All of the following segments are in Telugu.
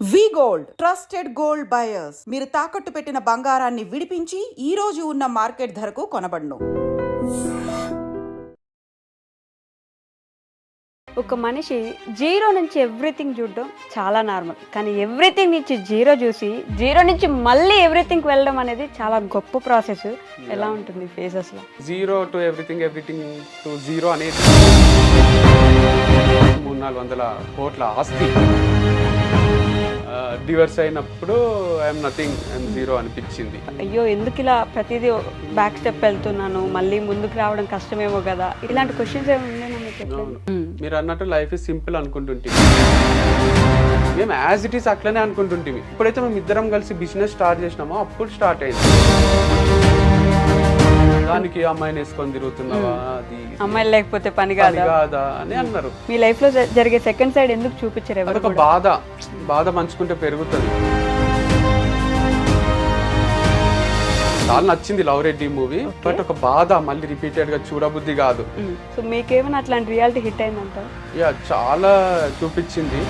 వి గోల్డ్ ట్రస్టెడ్ గోల్డ్ బయర్స్ మీరు తాకట్టు పెట్టిన బంగారాన్ని విడిపించి ఈ రోజు ఉన్న మార్కెట్ ధరకు కొనబడును. ఒక మనిషి జీరో నుంచి ఎవ్రీథింగ్ చూడడం చాలా నార్మల్, కానీ ఎవ్రీథింగ్ నుంచి జీరో చూసి జీరో నుంచి మళ్ళీ ఎవ్రీథింగ్ వెళ్ళడం అనేది చాలా గొప్ప ప్రాసెస్. ఎలా ఉంటుంది ఫేజెస్లో? Zero to everything to zero అనేది 300-400 కోట్ల ఆస్తి డివర్స్ అయినప్పుడు ఐఎమ్ నథింగ్, ఐఎమ్ జీరో అనిపించింది. అయ్యో ఎందుకు ఇలా ప్రతిదీ బ్యాక్ స్టెప్ వెళ్తున్నాను, మళ్ళీ ముందుకు రావడం కష్టమేమో కదా, ఇలాంటి క్వశ్చన్స్ ఏమి? మీరు అన్నట్టు లైఫ్ ఇస్ సింపుల్ అనుకుంటుంటే మేము యాజ్ ఇట్ ఈస్ అట్లనే అనుకుంటుంటే ఇప్పుడైతే మేము ఇద్దరం కలిసి బిజినెస్ స్టార్ట్ చేసినామో అప్పుడు స్టార్ట్ అయింది. దానికి అమ్మాయిని వేసుకొని తిరుగుతున్నావా, అది అమ్మాయిలు లేకపోతే పని కాదా అని అన్నారు. మీ లైఫ్ లో జరిగే సెకండ్ సైడ్ ఎందుకు చూపించారు? అదొక బాధ పంచుకుంటే పెరుగుతుంది. చాలా నచ్చింది లవ్ రెడ్డి మూవీ, బట్ ఒక బాధ మళ్ళీ రిపీటెడ్ గా చూడబుద్ధి కాదు. సో మీకేమైనా అట్లాంటి రియాలిటీ హిట్ అయిందంట? యా, చాలా చూపించింది.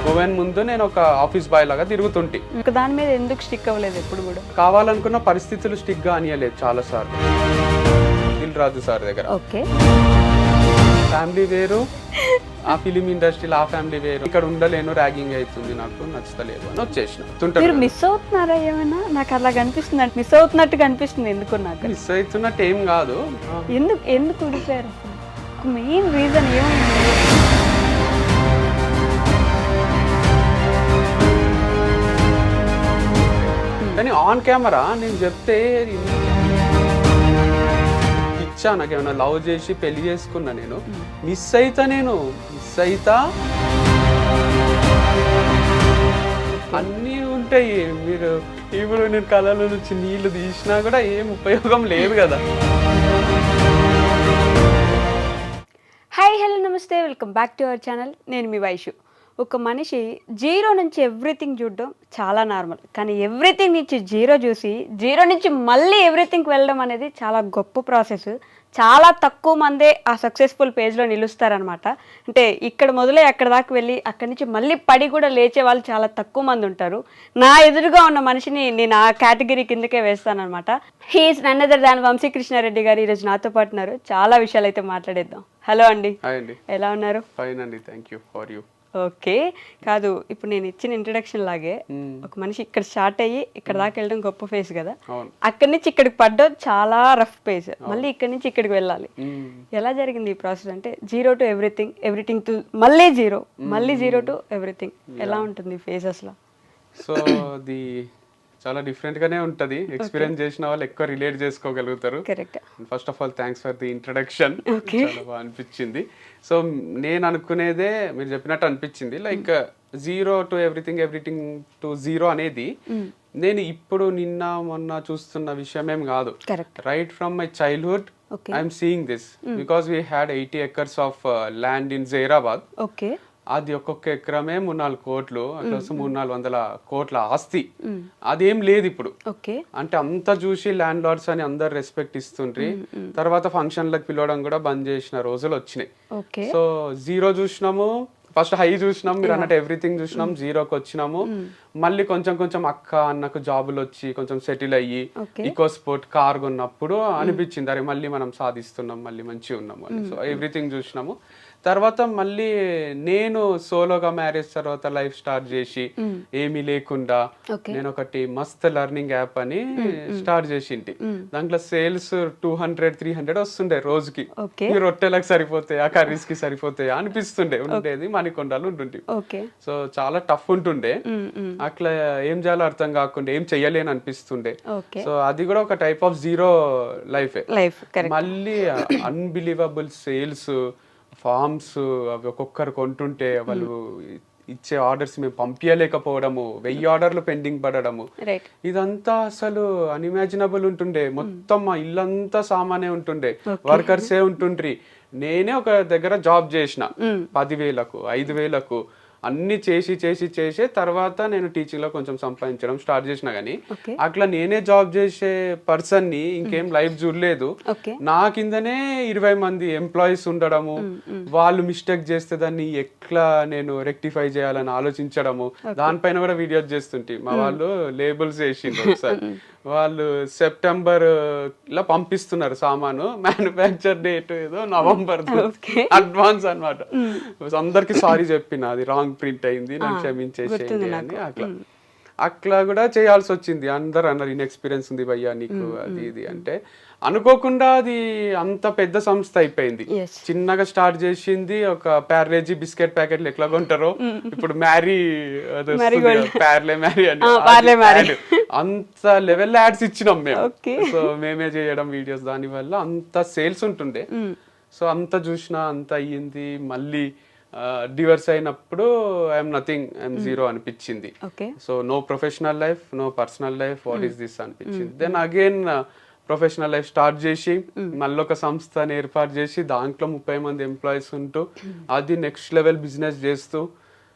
గోవెన్ ముందు నేను ఒక ఆఫీస్ బాయ్ లాగా తిరుగుతుంటే దాని మీద ఎందుకు స్టిక్ అవ్వలేదు? ఎప్పుడు కూడా కావాలనుకున్న పరిస్థితులు స్టిక్ గా అనియలేదు చాలా సార్లు. దిల్ రాజు సార్ దగ్గర ఓకే ఫ్యామిలీ వేరు, ఆ ఫిలిం ఇండస్ట్రీలో ఆ ఫ్యామిలీ వేరు, ఇక్కడ ఉండలేను, ర్యాగింగ్ అవుతుంది, నాకు నచ్చలేదు అని వచ్చేసిన. మీరు మిస్ అవుతున్నారా ఏమైనా? నాకు అలా కనిపిస్తుంది, మిస్ అవుతున్నట్టు కనిపిస్తుంది. ఎందుకు? నాకు మిస్ అవుతున్నట్టు ఏం కాదు. ఎందుకు ఉడిపోయారు? మెయిన్ రీజన్ ఏమైంది? కానీ ఆన్ కెమెరా నేను చెప్తే ఇచ్చా, నాకు ఏమైనా లవ్ చేసి పెళ్లి చేసుకున్నా, నేను మిస్ అయితా అన్నీ ఉంటాయి. మీరు ఇప్పుడు నేను కళల నుంచి నీళ్లు తీసినా కూడా ఏం ఉపయోగం లేదు కదా. హాయ్ హలో నమస్తే, welcome back to our channel. నేను మీ వైషు. ఒక మనిషి జీరో నుంచి ఎవ్రీథింగ్ చూడడం చాలా నార్మల్, కానీ ఎవ్రీథింగ్ నుంచి జీరో చూసి జీరో నుంచి మళ్ళీ ఎవ్రీథింగ్ వెళ్ళడం అనేది చాలా గొప్ప ప్రాసెస్. చాలా తక్కువ మందే ఆ సక్సెస్ఫుల్ పేజ్లో నిలుస్తారనమాట. అంటే ఇక్కడ మొదలై అక్కడ దాకా వెళ్ళి అక్కడి నుంచి మళ్ళీ పడి కూడా లేచే వాళ్ళు చాలా తక్కువ మంది ఉంటారు. నా ఎదురుగా ఉన్న మనిషిని నేను ఆ కేటగిరీ కిందకే వేస్తానమాట. He is none other than Vamshi Krishna Reddy గారు ఈరోజు నాతో పాటు ఉన్నారు. చాలా విషయాలు అయితే మాట్లాడేద్దాం. హలో అండి. హాయ్ అండి, ఎలా ఉన్నారు? ఫైన్ అండి, thank you for you. Okay, కాదు ఇప్పుడు నేను ఇచ్చిన ఇంట్రడక్షన్ లాగే ఒక మనిషి ఇక్కడ స్టార్ట్ అయ్యి ఇక్కడ దాకా వెళ్ళడం గొప్ప ఫేజ్ కదా, అక్కడి నుంచి ఇక్కడికి పడ్డం చాలా రఫ్ ఫేజ్, మళ్ళీ ఇక్కడి నుంచి ఇక్కడికి వెళ్ళాలి. ఎలా జరిగింది ఈ ప్రాసెస్? అంటే జీరో టు ఎవ్రీథింగ్ టు మళ్ళీ జీరో టు ఎవ్రీథింగ్. ఎలా ఉంటుంది ఫేజెస్ లో? సో అది చాలా డిఫరెంట్ గానే ఉంటది. ఎక్స్పీరియన్స్ చేసిన వాళ్ళు ఎక్కువ రిలేట్ చేసుకోగలుగుతారు. Correct. First of all thanks for the introduction. చాలా బాగా అనిపించింది. సో నేను అనుకునేదే మీరు చెప్పినట్టు అనిపించింది. Like zero to everything to zero అనేది నేను ఇప్పుడు నిన్న మొన్న చూస్తున్న విషయం ఏం కాదు. Right from my childhood I'm seeing this, because we had 80 acres of land in Zaheerabad. Okay, అది ఒక్కొక్క ఎకరమే 3-4 కోట్లు, అట్లా 300-400 కోట్ల ఆస్తి. అదేం లేదు ఇప్పుడు. అంటే అంతా చూసి ల్యాండ్ లార్డ్స్ అని అందరు రెస్పెక్ట్ ఇస్తుండ్రి. తర్వాత ఫంక్షన్లకు పిలవడం కూడా బంద్ చేసిన రోజులు వచ్చినాయి. సో జీరో చూసినాము, ఫస్ట్ హై చూసినాం, మీరు అన్నట్టు ఎవ్రీథింగ్ చూసినాం, జీరోకి వచ్చినాము. మళ్ళీ కొంచెం అక్క అన్నకు జాబులు వచ్చి కొంచెం సెటిల్ అయ్యి ఈకో స్పోర్ట్ కార్ కొన్నప్పుడు అనిపించింది, అరే మళ్ళీ మనం సాధిస్తున్నాం, మళ్ళీ మంచిగా ఉన్నాము అని. సో ఎవ్రీథింగ్ చూసినాము. తర్వాత మళ్ళీ నేను సోలోగా మ్యారేజ్ తర్వాత లైఫ్ స్టార్ట్ చేసి ఏమీ లేకుండా నేను ఒకటి మస్త్ లెర్నింగ్ యాప్ అని స్టార్ట్ చేసింటి. దాంట్లో సేల్స్ 200-300 వస్తుండే రోజుకి. ఈ రొట్టెలకు సరిపోతాయి, ఆ కర్రీస్ కి సరిపోతాయి అనిపిస్తుండే. ఉండేది మణికొండలు ఉంటుండే. సో చాలా టఫ్ ఉంటుండే, అట్లా ఏం చేయాలో అర్థం కాకుండా ఏం చెయ్యలేని అనిపిస్తుండే. సో అది కూడా ఒక టైప్ ఆఫ్ జీరో లైఫ్. మళ్ళీ అన్బిలీవబుల్ సేల్స్, ఫార్మ్స్ అవి ఒక్కొక్కరు కొంటుంటే వాళ్ళు ఇచ్చే ఆర్డర్స్ మేము పంపించలేకపోవడము, 1000 ఆర్డర్లు పెండింగ్ పడడము, ఇదంతా అసలు అన్ఇమాజినబుల్ ఉంటుండే. మొత్తం మా ఇల్లంతా సామానే ఉంటుండే, వర్కర్సే ఉంటుండ్రి. నేనే ఒక దగ్గర జాబ్ చేసిన 10,000కు 5,000కు అన్ని చేసి తర్వాత నేను టీచింగ్ లో కొంచెం సంపాదించడం స్టార్ట్ చేసిన కానీ అట్లా నేనే జాబ్ చేసే పర్సన్ ని ఇంకేం లైఫ్ చూడలేదు. నా కిందనే 20 మంది ఎంప్లాయీస్ ఉండడము, వాళ్ళు మిస్టేక్ చేస్తే దాన్ని ఎట్లా నేను రెక్టిఫై చేయాలని ఆలోచించడము, దానిపైన కూడా వీడియోస్ చేస్తుంటే మా వాళ్ళు లేబుల్స్ వేసిండ్రు ఒకసారి. వాళ్ళు సెప్టెంబర్ లో పంపిస్తున్నారు సామాను, మ్యానుఫ్యాక్చర్ డేట్ ఏదో నవంబర్, అడ్వాన్స్ అన్నమాట. అందరికి సారీ చెప్పిన అది రాంగ్ ప్రింట్ అయింది, నాకు క్షమించేసేయండి అని. అట్లా కూడా చేయాల్సి వచ్చింది. అందరు అన్నారు ఇన్ఎక్స్పీరియన్స్ ఉంది భయ్యా నీకు అది ఇది అంటే. అనుకోకుండా అది అంత పెద్ద సంస్థ అయిపోయింది. చిన్నగా స్టార్ట్ చేసింది ఒక ప్యార్లేజీ బిస్కెట్ ప్యాకెట్లు ఎట్లా కొంటారో ఇప్పుడు మ్యారీ ప్యార్లే మ్యారీ అని అంత లెవెల్ యాడ్స్ ఇచ్చినాం మేము. సో మేమే చేయడం వీడియోస్, దాని వల్ల అంత సేల్స్ ఉంటుండే. సో అంత చూసినా అంత అయ్యింది. మళ్ళీ డివర్స్ అయినప్పుడు ఐఎమ్ నథింగ్, ఐఎమ్ జీరో అనిపించింది. So no professional life, no personal life, what is this అనిపించింది. Then again professional life start చేసి మళ్ళీ ఒక సంస్థని ఏర్పాటు చేసి దాంట్లో 30 మంది ఎంప్లాయీస్ ఉంటూ అది నెక్స్ట్ లెవెల్ బిజినెస్ చేస్తూ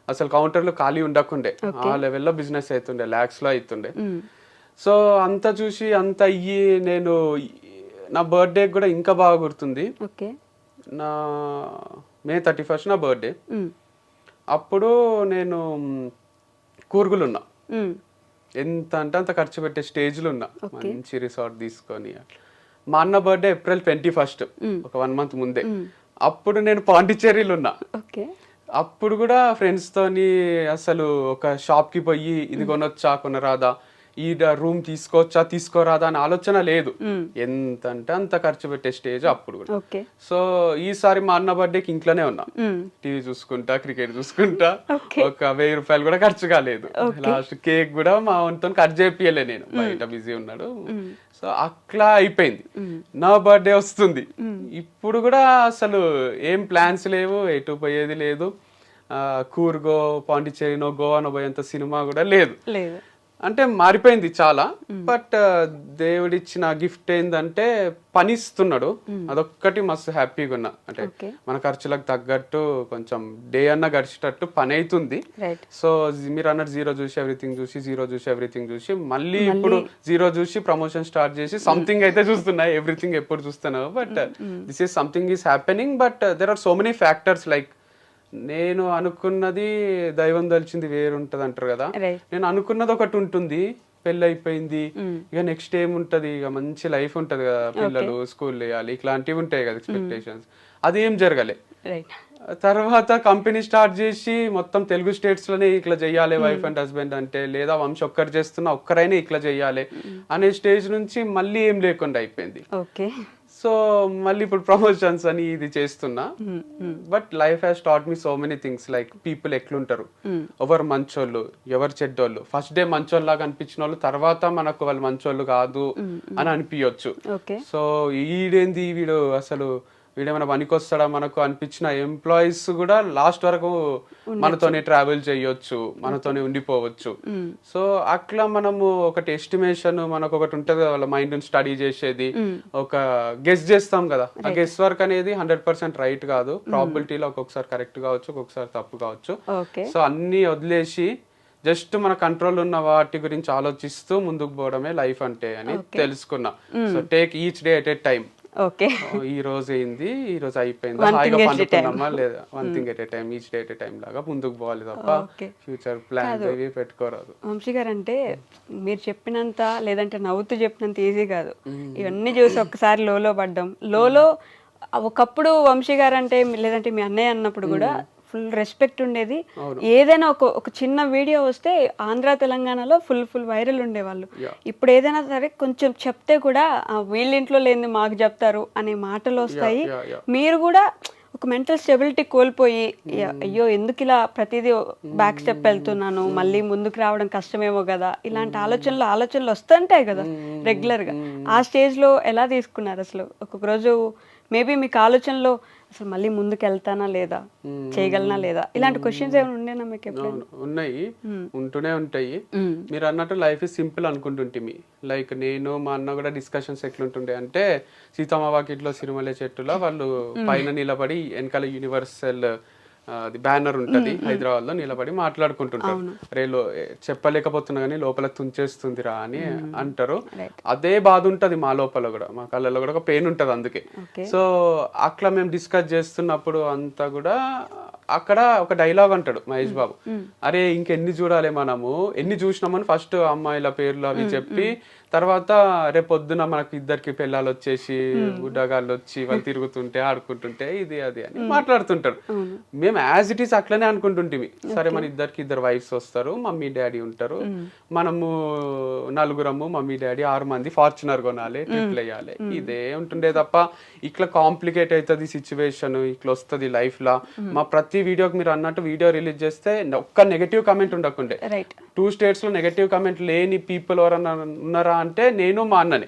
అసలు కౌంటర్లు ఖాళీ ఉండకుండే, ఆ లెవెల్లో బిజినెస్ అవుతుండే, లాక్స్ లో అవుతుండే. సో అంత చూసి అంత అయ్యి నేను నా బర్త్డే కూడా ఇంకా బాగా గుర్తుంది. నా May 31st నా బర్త్డే. అప్పుడు నేను కూర్గులు ఉన్నా, ఎంత అంటే అంత ఖర్చు పెట్టే స్టేజ్లో ఉన్నా, మంచి రిసార్ట్ తీసుకొని. మా అన్న బర్త్డే April 21st, ఒక 1 month ముందే. అప్పుడు నేను పాండిచ్చేరిలో ఉన్నా. అప్పుడు కూడా ఫ్రెండ్స్ తోని అసలు ఒక షాప్ కి పోయి ఇది కొనొచ్చా కొనరాదా, ఈ రూమ్ తీసుకోవచ్చా తీసుకోరాదా అని ఆలోచన లేదు. ఎంత అంటే అంత ఖర్చు పెట్టే స్టేజ్ అప్పుడు కూడా. సో ఈసారి మా అన్న బర్త్డేకి ఇంట్లోనే ఉన్నా, టీవీ చూసుకుంటా, క్రికెట్ చూసుకుంటా. ఒక 1000 రూపాయలు కూడా ఖర్చు కాలేదు. లాస్ట్ కేక్ కూడా మా వంతో కట్ చేపియలే, నేను బయట బిజీ ఉన్నాడు. సో అట్లా అయిపోయింది. నా బర్త్డే వస్తుంది, ఇప్పుడు కూడా అసలు ఏం ప్లాన్స్ లేవు, ఎటు పోయేది లేదు. కూర్గో, పాండిచ్చేరినో, గోవానో పోయేంత సినిమా కూడా లేదు. అంటే మారిపోయింది చాలా. బట్ దేవుడిచ్చిన గిఫ్ట్ ఏంటంటే పని ఇస్తున్నాడు, అదొక్కటి మస్తు హ్యాపీగా ఉన్నా. అంటే మన ఖర్చులకు తగ్గట్టు కొంచెం డే అన్న గడిచేటట్టు పని అవుతుంది. సో మీరు అన్నట్టు జీరో చూసి ఎవ్రీథింగ్ చూసి మళ్ళీ ఇప్పుడు జీరో చూసి ప్రమోషన్ స్టార్ట్ చేసి సంథింగ్ అయితే చూస్తున్నా. ఎవ్రీథింగ్ ఎప్పుడు చూస్తున్నావు, but this is something is happening. But there are so many factors. Like నేను అనుకున్నది దైవం దలిచింది వేరుంటది అంటారు కదా, నేను అనుకున్నది ఒకటి ఉంటుంది, పెళ్ళి అయిపోయింది, ఇక నెక్స్ట్ ఏముంటది, ఇక మంచి లైఫ్ ఉంటది కదా, పిల్లలు స్కూల్ వేయాలి, ఇట్లాంటివి ఉంటాయి కదా ఎక్స్పెక్టేషన్స్. అదేం జరగలే. తర్వాత కంపెనీ స్టార్ట్ చేసి మొత్తం తెలుగు స్టేట్స్ లోనే ఇట్లా చెయ్యాలి వైఫ్ అండ్ హస్బెండ్ అంటే, లేదా వంశ ఒక్కరు చేస్తున్నా ఒక్కరైనా ఇట్లా చెయ్యాలి అనే స్టేజ్ నుంచి మళ్ళీ ఏం లేకుండా అయిపోయింది. సో మళ్ళీ ఇప్పుడు ప్రమోషన్స్ అని ఇది చేస్తున్నా. But life has taught me so many things. Like people ఎట్లుంటారు, ఎవరు మంచోళ్ళు ఎవరు చెడ్డోళ్ళు. ఫస్ట్ డే మంచోళ్ళలాగా అనిపించిన వాళ్ళు తర్వాత మనకు వాళ్ళు మంచోళ్ళు కాదు అని అనిపించవచ్చు. సో వీడేంది వీడు అసలు వీడేమైనా పనికొస్తాడా మనకు అనిపించిన ఎంప్లాయీస్ కూడా లాస్ట్ వరకు మనతోనే ట్రావెల్ చేయొచ్చు, మనతోనే ఉండిపోవచ్చు. సో అట్లా మనము ఒకటి ఎస్టిమేషన్ మనకు ఒకటి ఉంటది కదా, వాళ్ళ మైండ్ స్టడీ చేసేది, ఒక గెస్ చేస్తాం కదా. ఆ గెస్ వర్క్ అనేది 100% రైట్ కాదు. ప్రాబిలిటీలో ఒక్కొక్కసారి కరెక్ట్ కావచ్చు, ఒక్కొక్కసారి తప్పు కావచ్చు. సో అన్ని వదిలేసి జస్ట్ మన కంట్రోల్ ఉన్న వాటి గురించి ఆలోచిస్తూ ముందుకు పోవడమే లైఫ్ అంటే అని తెలుసుకున్నా. So take each day at a time. ఈ రోజు అయింది, ఈ రోజు అయిపోయింది, హాయిగా పండుకున్నామా లేదా, 1 thing at a time, each day at a time లాగా ముందుకు పోవాలి తప్ప ఫ్యూచర్ ప్లాన్ అవి పెట్టుకోరాదు. వంశీ గారు అంటే మీరు చెప్పినంత, లేదంటే నవ్వుతూ చెప్పినంత ఈజీ కాదు. ఇవన్నీ చూసి ఒక్కసారి లోలో పడ్డం. లోలో ఒకప్పుడు వంశీ గారు అంటే, లేదంటే మీ అన్నయ్య అన్నప్పుడు కూడా ఫుల్ రెస్పెక్ట్ ఉండేది. ఏదైనా ఒక చిన్న వీడియో వస్తే ఆంధ్ర తెలంగాణలో ఫుల్ వైరల్ ఉండేవాళ్ళు. ఇప్పుడు ఏదైనా సరే కొంచెం చెప్తే కూడా వీళ్ళింట్లో లేని మాకు చెప్తారు అనే మాటలు వస్తాయి. మీరు కూడా ఒక మెంటల్ స్టెబిలిటీ కోల్పోయి, అయ్యో ఎందుకు ఇలా ప్రతిదీ బ్యాక్ స్టెప్ వెళ్తున్నాను, మళ్ళీ ముందుకు రావడం కష్టమేమో కదా, ఇలాంటి ఆలోచనలు వస్తుంటాయి కదా రెగ్యులర్గా. ఆ స్టేజ్లో ఎలా తీసుకున్నారు అసలు? ఒక్కొక్క రోజు మేబీ మీకు ఆలోచనలో అసలు మళ్ళీ ముందుకు వెళ్తానా లేదా, చేయగలనా లేదా, ఇలాంటి క్వశ్చన్స్ ఏమైనా ఉండేనా మీకు ఎప్పుడైనా? ఉన్నాయి, ఉంటూనే ఉంటాయి. మీరు అన్నట్టు లైఫ్ ఇస్ సింపుల్ అనుకుంటుంటిమి. లైక్ నేను మా అన్న కూడా డిస్కషన్స్ ఎట్లుంటుండే అంటే, సీతమ్మ వాకిట్లో సిరిమల్లె చెట్టులో వాళ్ళు పైన నిలబడి వెనకాల యూనివర్సల్ అది బ్యానర్ ఉంటది హైదరాబాద్ లో, నిలబడి మాట్లాడుకుంటుంటారు, రేలో చెప్పలేకపోతున్నా కానీ లోపల తుంచేస్తుందిరా అని అంటారు. అదే బాధ ఉంటది మా లోపల కూడా, మా కళ్ళలో కూడా ఒక పెయిన్ ఉంటది అందుకే. సో అట్లా మేము డిస్కస్ చేస్తున్నప్పుడు అంతా కూడా అక్కడ ఒక డైలాగ్ అంటాడు మహేష్ బాబు, అరే ఇంకెన్ని చూడాలి మనము, ఎన్ని చూసినామని ఫస్ట్ అమ్మాయిల పేర్లు అవి చెప్పి, తర్వాత రేపొద్దున మనకి ఇద్దరికి పిల్లలు వచ్చేసి గుడ్డగాళ్ళు వచ్చి వాళ్ళు తిరుగుతుంటే ఆడుకుంటుంటే ఇది అది అని మాట్లాడుతుంటాడు. మేము యాజ్ ఇట్ ఈస్ అట్లనే అనుకుంటుంటే, సరే మన ఇద్దరికి ఇద్దరు వైఫ్స్ వస్తారు, మమ్మీ డాడీ ఉంటారు, మనము నలుగురము మమ్మీ డాడీ 6 మంది ఫార్చునర్ కొనాలి, ట్రిప్లు వేయాలి, ఇదే ఉంటుండే తప్ప ఇట్లా కాంప్లికేట్ అవుతుంది సిచ్యువేషన్, ఇట్లా వస్తుంది లైఫ్ లా. మా ప్రతి వీడియోకి మీరు అన్నట్టు వీడియో రిలీజ్ చేస్తే ఒక్క నెగటివ్ కామెంట్ ఉండకుండే. 2 states లో నెగటివ్ కామెంట్ లేని పీపుల్ ఎవరన్నా ఉన్నారా అంటే నేను మా అన్ననే.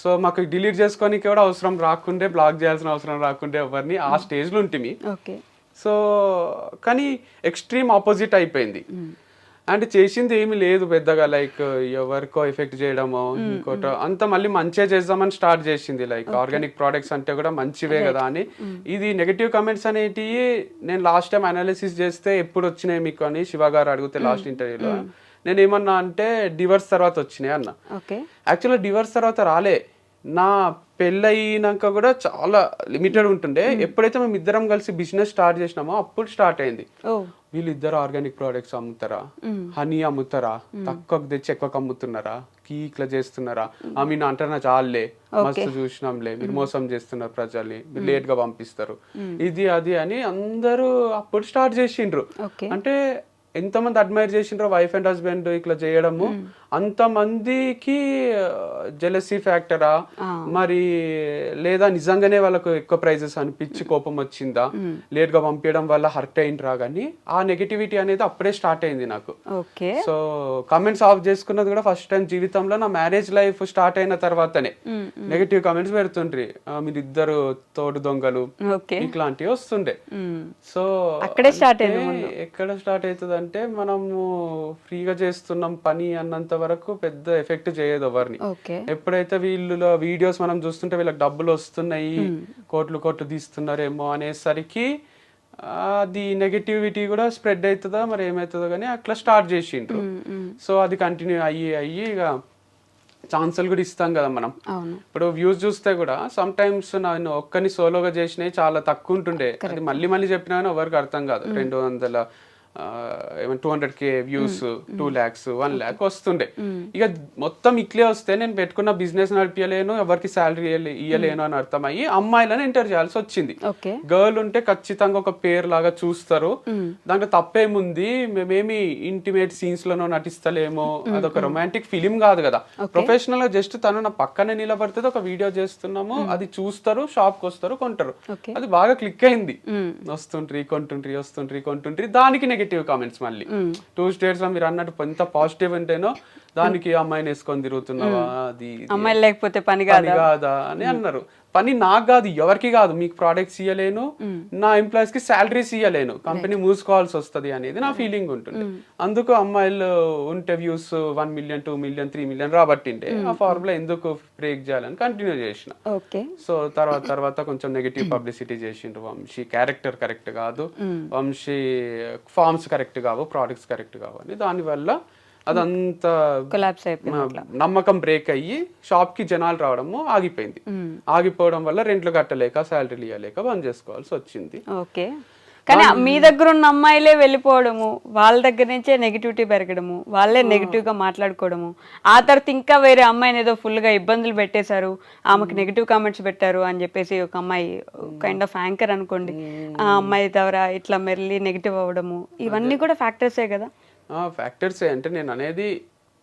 సో మాకు డిలీట్ చేసుకోనికి కూడా అవసరం రాకుండే, బ్లాక్ చేయాల్సిన అవసరం రాకుండే ఎవరిని, ఆ స్టేజ్ లో ఉంటుంది. సో కానీ ఎక్స్ట్రీమ్ ఆపోజిట్ అయిపోయింది. అంటే చేసింది ఏమి లేదు పెద్దగా, లైక్ ఎవరికో ఎఫెక్ట్ చేయడమో ఇంకోటో అంత, మళ్ళీ మంచిగా చేద్దామని స్టార్ట్ చేసింది. లైక్ ఆర్గానిక్ ప్రోడక్ట్స్ అంటే కూడా మంచివే కదా అని. ఇది నెగటివ్ కమెంట్స్ అనేటివి నేను లాస్ట్ టైం అనాలిసిస్ చేస్తే ఎప్పుడు వచ్చినాయి మీకు అని శివ గారు అడిగితే లాస్ట్ ఇంటర్వ్యూలో నేను ఏమన్నా అంటే డివర్స్ తర్వాత వచ్చినాయి అన్న. యాక్చువల్గా డివర్స్ తర్వాత రాలే, నా పెళ్ళయినాక కూడా చాలా లిమిటెడ్ ఉంటుండే. ఎప్పుడైతే మేము ఇద్దరం కలిసి బిజినెస్ స్టార్ట్ చేసినామో అప్పుడు స్టార్ట్ అయింది. వీళ్ళిద్దరు ఆర్గానిక్ ప్రోడక్ట్స్ అమ్ముతారా, హనీ అమ్ముతారా, తక్కువకు తెచ్చి ఎక్కువకు అమ్ముతున్నారా, ఇట్లా చేస్తున్నారా, మీన్ అంటారా చాలే మస్తు చూసినాంలే, మీరు మోసం చేస్తున్నారు ప్రజల్ని, మీరు లేట్ గా పంపిస్తారు, ఇది అది అని అందరూ అప్పుడు స్టార్ట్ చేసిండ్రు. అంటే ఎంతమంది అడ్మైర్ చేసిండ్రో వైఫ్ అండ్ హస్బెండ్ ఇట్లా చేయడము, అంతమందికి జెలసీ ఫ్యాక్టరా మరి, లేదా నిజంగానే వాళ్ళకు ఎక్కువ ప్రైజెస్ అనిపించి కోపం వచ్చిందా, లేట్ గా పంపించడం వల్ల హర్ట్ అయిండ్రా, కానీ ఆ నెగటివిటీ అనేది అప్పుడే స్టార్ట్ అయింది నాకు. సో కామెంట్స్ ఆఫ్ చేసుకున్నది కూడా ఫస్ట్ టైం జీవితంలో నా మ్యారేజ్ లైఫ్ స్టార్ట్ అయిన తర్వాతనే. నెగటివ్ కామెంట్స్ పెడుతుండ్రి, మీరు ఇద్దరు తోడు దొంగలు ఇట్లాంటివి వస్తుండే. సో ఎక్కడ స్టార్ట్ అవుతుంది అంటే, మనము ఫ్రీగా చేస్తున్నాం పని అన్నంత వరకు పెద్ద ఎఫెక్ట్ చేయదు ఎవరిని. ఎప్పుడైతే వీళ్ళు వీడియోస్ మనం చూస్తుంటే వీళ్ళకి డబ్బులు వస్తున్నాయి, కోట్లు తీస్తున్నారేమో అనేసరికి అది నెగటివిటీ కూడా స్ప్రెడ్ అవుతుందా మరి ఏమవుతుందో కానీ అట్లా స్టార్ట్ చేసిండ్రు. సో అది కంటిన్యూ అయ్యి ఇక ఛాన్సులు కూడా ఇస్తాం కదా మనం. ఇప్పుడు వ్యూస్ చూస్తే కూడా సమ్ టైమ్స్ నేను ఒక్కని సోలోగా చేసినవి చాలా తక్కువ ఉంటుండే, అది మళ్ళీ చెప్పినా కానీ ఎవరికి అర్థం కాదు. 200K వ్యూస్, 2 lakhs, 1 lakh వస్తుండే. ఇక మొత్తం ఇట్లే వస్తే నేను పెట్టుకున్న బిజినెస్ నడిపించలేను, ఎవరికి శాలరీ ఇయ్యలేను అని అర్థమయ్యి అమ్మాయిలను ఎంటర్ చేయాల్సి వచ్చింది. గర్ల్ ఉంటే ఖచ్చితంగా ఒక పేరు లాగా చూస్తారు, దాంట్లో తప్పేముంది, మేమేమి ఇంటిమేట్ సీన్స్ లోనో నటిస్తలేమో, అదొక రొమాంటిక్ ఫిలిం కాదు కదా. ప్రొఫెషనల్ గా జస్ట్ తను నా పక్కనే నిలబడితే ఒక వీడియో చేస్తున్నాము, అది చూస్తారు, షాప్ కి వస్తారు, కొంటారు. అది బాగా క్లిక్ అయింది, వస్తుంట్రీ కొంటుంట్రీ, దానికి నెగటివ్ కామెంట్స్ మళ్ళీ 2 states లో మీరు అన్నట్టు ఎంత పాజిటివ్ ఉంటేనో దానికి అమ్మాయిని వేసుకొని తిరుగుతున్నావా, అది అమ్మాయి లేకపోతే పని కాదా అని అన్నారు. పని నాకు కాదు, ఎవరికి కాదు, మీకు ప్రోడక్ట్స్ ఇయ్యలేను, నా ఎంప్లాయీస్ కి శాలరీస్ ఇయ్యలేను, కంపెనీ మూసుకోవాల్సి వస్తుంది అనేది నా ఫీలింగ్ ఉంటుంది. అందుకు అమ్మాయిలు ఉంటే వ్యూస్ 1 million, 2 million, 3 million రాబట్టింటే ఆ ఫార్ములా ఎందుకు బ్రేక్ చేయాలని కంటిన్యూ చేసిన. సో తర్వాత కొంచెం నెగటివ్ పబ్లిసిటీ చేసిండ్రు, వంశీ క్యారెక్టర్ కరెక్ట్ కాదు, వంశీ ఫార్మ్స్ కరెక్ట్ కావు, ప్రోడక్ట్స్ కరెక్ట్ కావు అని. దానివల్ల అదంతా నమ్మకం బ్రేక్ అయ్యి షాప్ కి జనాలు రావడము ఆగిపోయింది. ఆగిపోవడం వల్ల రెంట్లు కట్టలేక, శాలరీలు ఇవ్వలేక బంద్ చేసుకోవాల్సి వచ్చింది. కానీ మీ దగ్గర ఉన్న అమ్మాయిలే వెళ్ళిపోవడము, వాళ్ళ దగ్గర నుంచే నెగిటివిటీ పెరగడము, వాళ్ళే నెగిటివ్ గా మాట్లాడుకోవడము, ఆ తర్వాత ఇంకా వేరే అమ్మాయిని ఏదో ఫుల్ గా ఇబ్బందులు పెట్టేశారు, ఆమెకు నెగిటివ్ కామెంట్స్ పెట్టారు అని చెప్పేసి ఒక అమ్మాయి కైండ్ ఆఫ్ యాంకర్ అనుకోండి, ఆ అమ్మాయి ద్వారా ఇట్లా మెల్లి నెగిటివ్ అవ్వడము, ఇవన్నీ కూడా ఫ్యాక్టర్సే కదా. ఫ్యాక్టర్సే అంటే నేను అనేది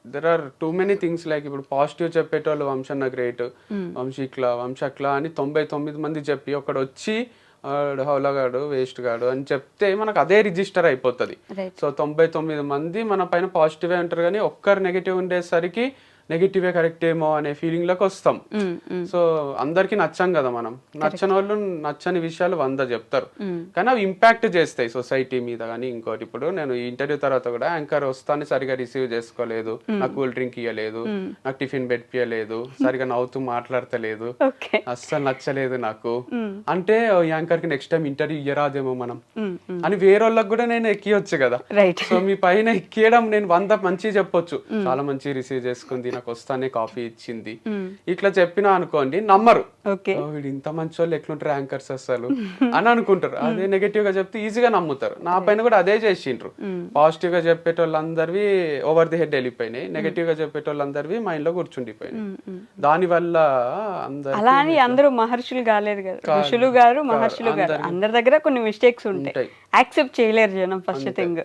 there are too many things. Like ఇప్పుడు పాజిటివ్ చెప్పేటోళ్ళు వంశన్న గ్రేట్, వంశీ అట్లా అని 99 మంది చెప్పి ఒకడు వచ్చి హౌలగాడు వేస్ట్ గాడు అని చెప్తే మనకు అదే రిజిస్టర్ అయిపోతుంది. సో 99 మంది మన పైన పాజిటివ్ ఉంటారు, కానీ ఒక్కరు నెగిటివ్ ఉండేసరికి నెగిటివే కరెక్ట్ ఏమో అనే ఫీలింగ్ లోకి వస్తాం. సో అందరికి నచ్చాం కదా మనం, నచ్చని వాళ్ళు నచ్చని విషయాలు 100 చెప్తారు, కానీ అవి ఇంపాక్ట్ చేస్తాయి సొసైటీ మీద. కానీ ఇంకోటి, ఇప్పుడు నేను ఈ ఇంటర్వ్యూ తర్వాత కూడా యాంకర్ వస్తాను సరిగా రిసీవ్ చేసుకోలేదు, నాకు కూల్ డ్రింక్ ఇవ్వలేదు, నాకు టిఫిన్ పెట్టియలేదు, సరిగా నవ్వుతూ మాట్లాడతలేదు, అస్సలు నచ్చలేదు నాకు అంటే యాంకర్ కి నెక్స్ట్ టైం ఇంటర్వ్యూ ఇయ్యరాదేమో మనం అని వేరే వాళ్ళకి కూడా నేను ఎక్కియొచ్చు కదా. సో మీ పైన ఎక్కియడం నేను 100 మంచి చెప్పొచ్చు, చాలా మంచి రిసీవ్ చేసుకుంది, నాకు వస్తానే కాఫీ ఇచ్చింది, ఇట్లా చెప్పినా అనుకోండి నమ్మరు, వీడు ఇంత మంచి వాళ్ళు ఎట్లుంటారు యాంకర్స్ అసలు అని అనుకుంటారు. అదే నెగటివ్ గా చెప్తే ఈజీగా నమ్ముతారు. నా పైన కూడా అదే చేసిండ్రు. పాజిటివ్ గా చెప్పేటోళ్ళందరివి ఓవర్ ది హెడ్ వెళ్ళిపోయినాయి, నెగటివ్ గా చెప్పేటోళ్ళందరివి మైండ్ లో కూర్చుండిపోయినాయి. దాని వల్ల అలా అని అందరూ మహర్షులు కాలేదు కదా, ఋషులు గారు మహర్షులు గారు, అందరి దగ్గర కొన్ని మిస్టేక్స్ ఉంటాయి, యాక్సెప్ట్ చేయలేరు జనం. ఫస్ట్ థింగ్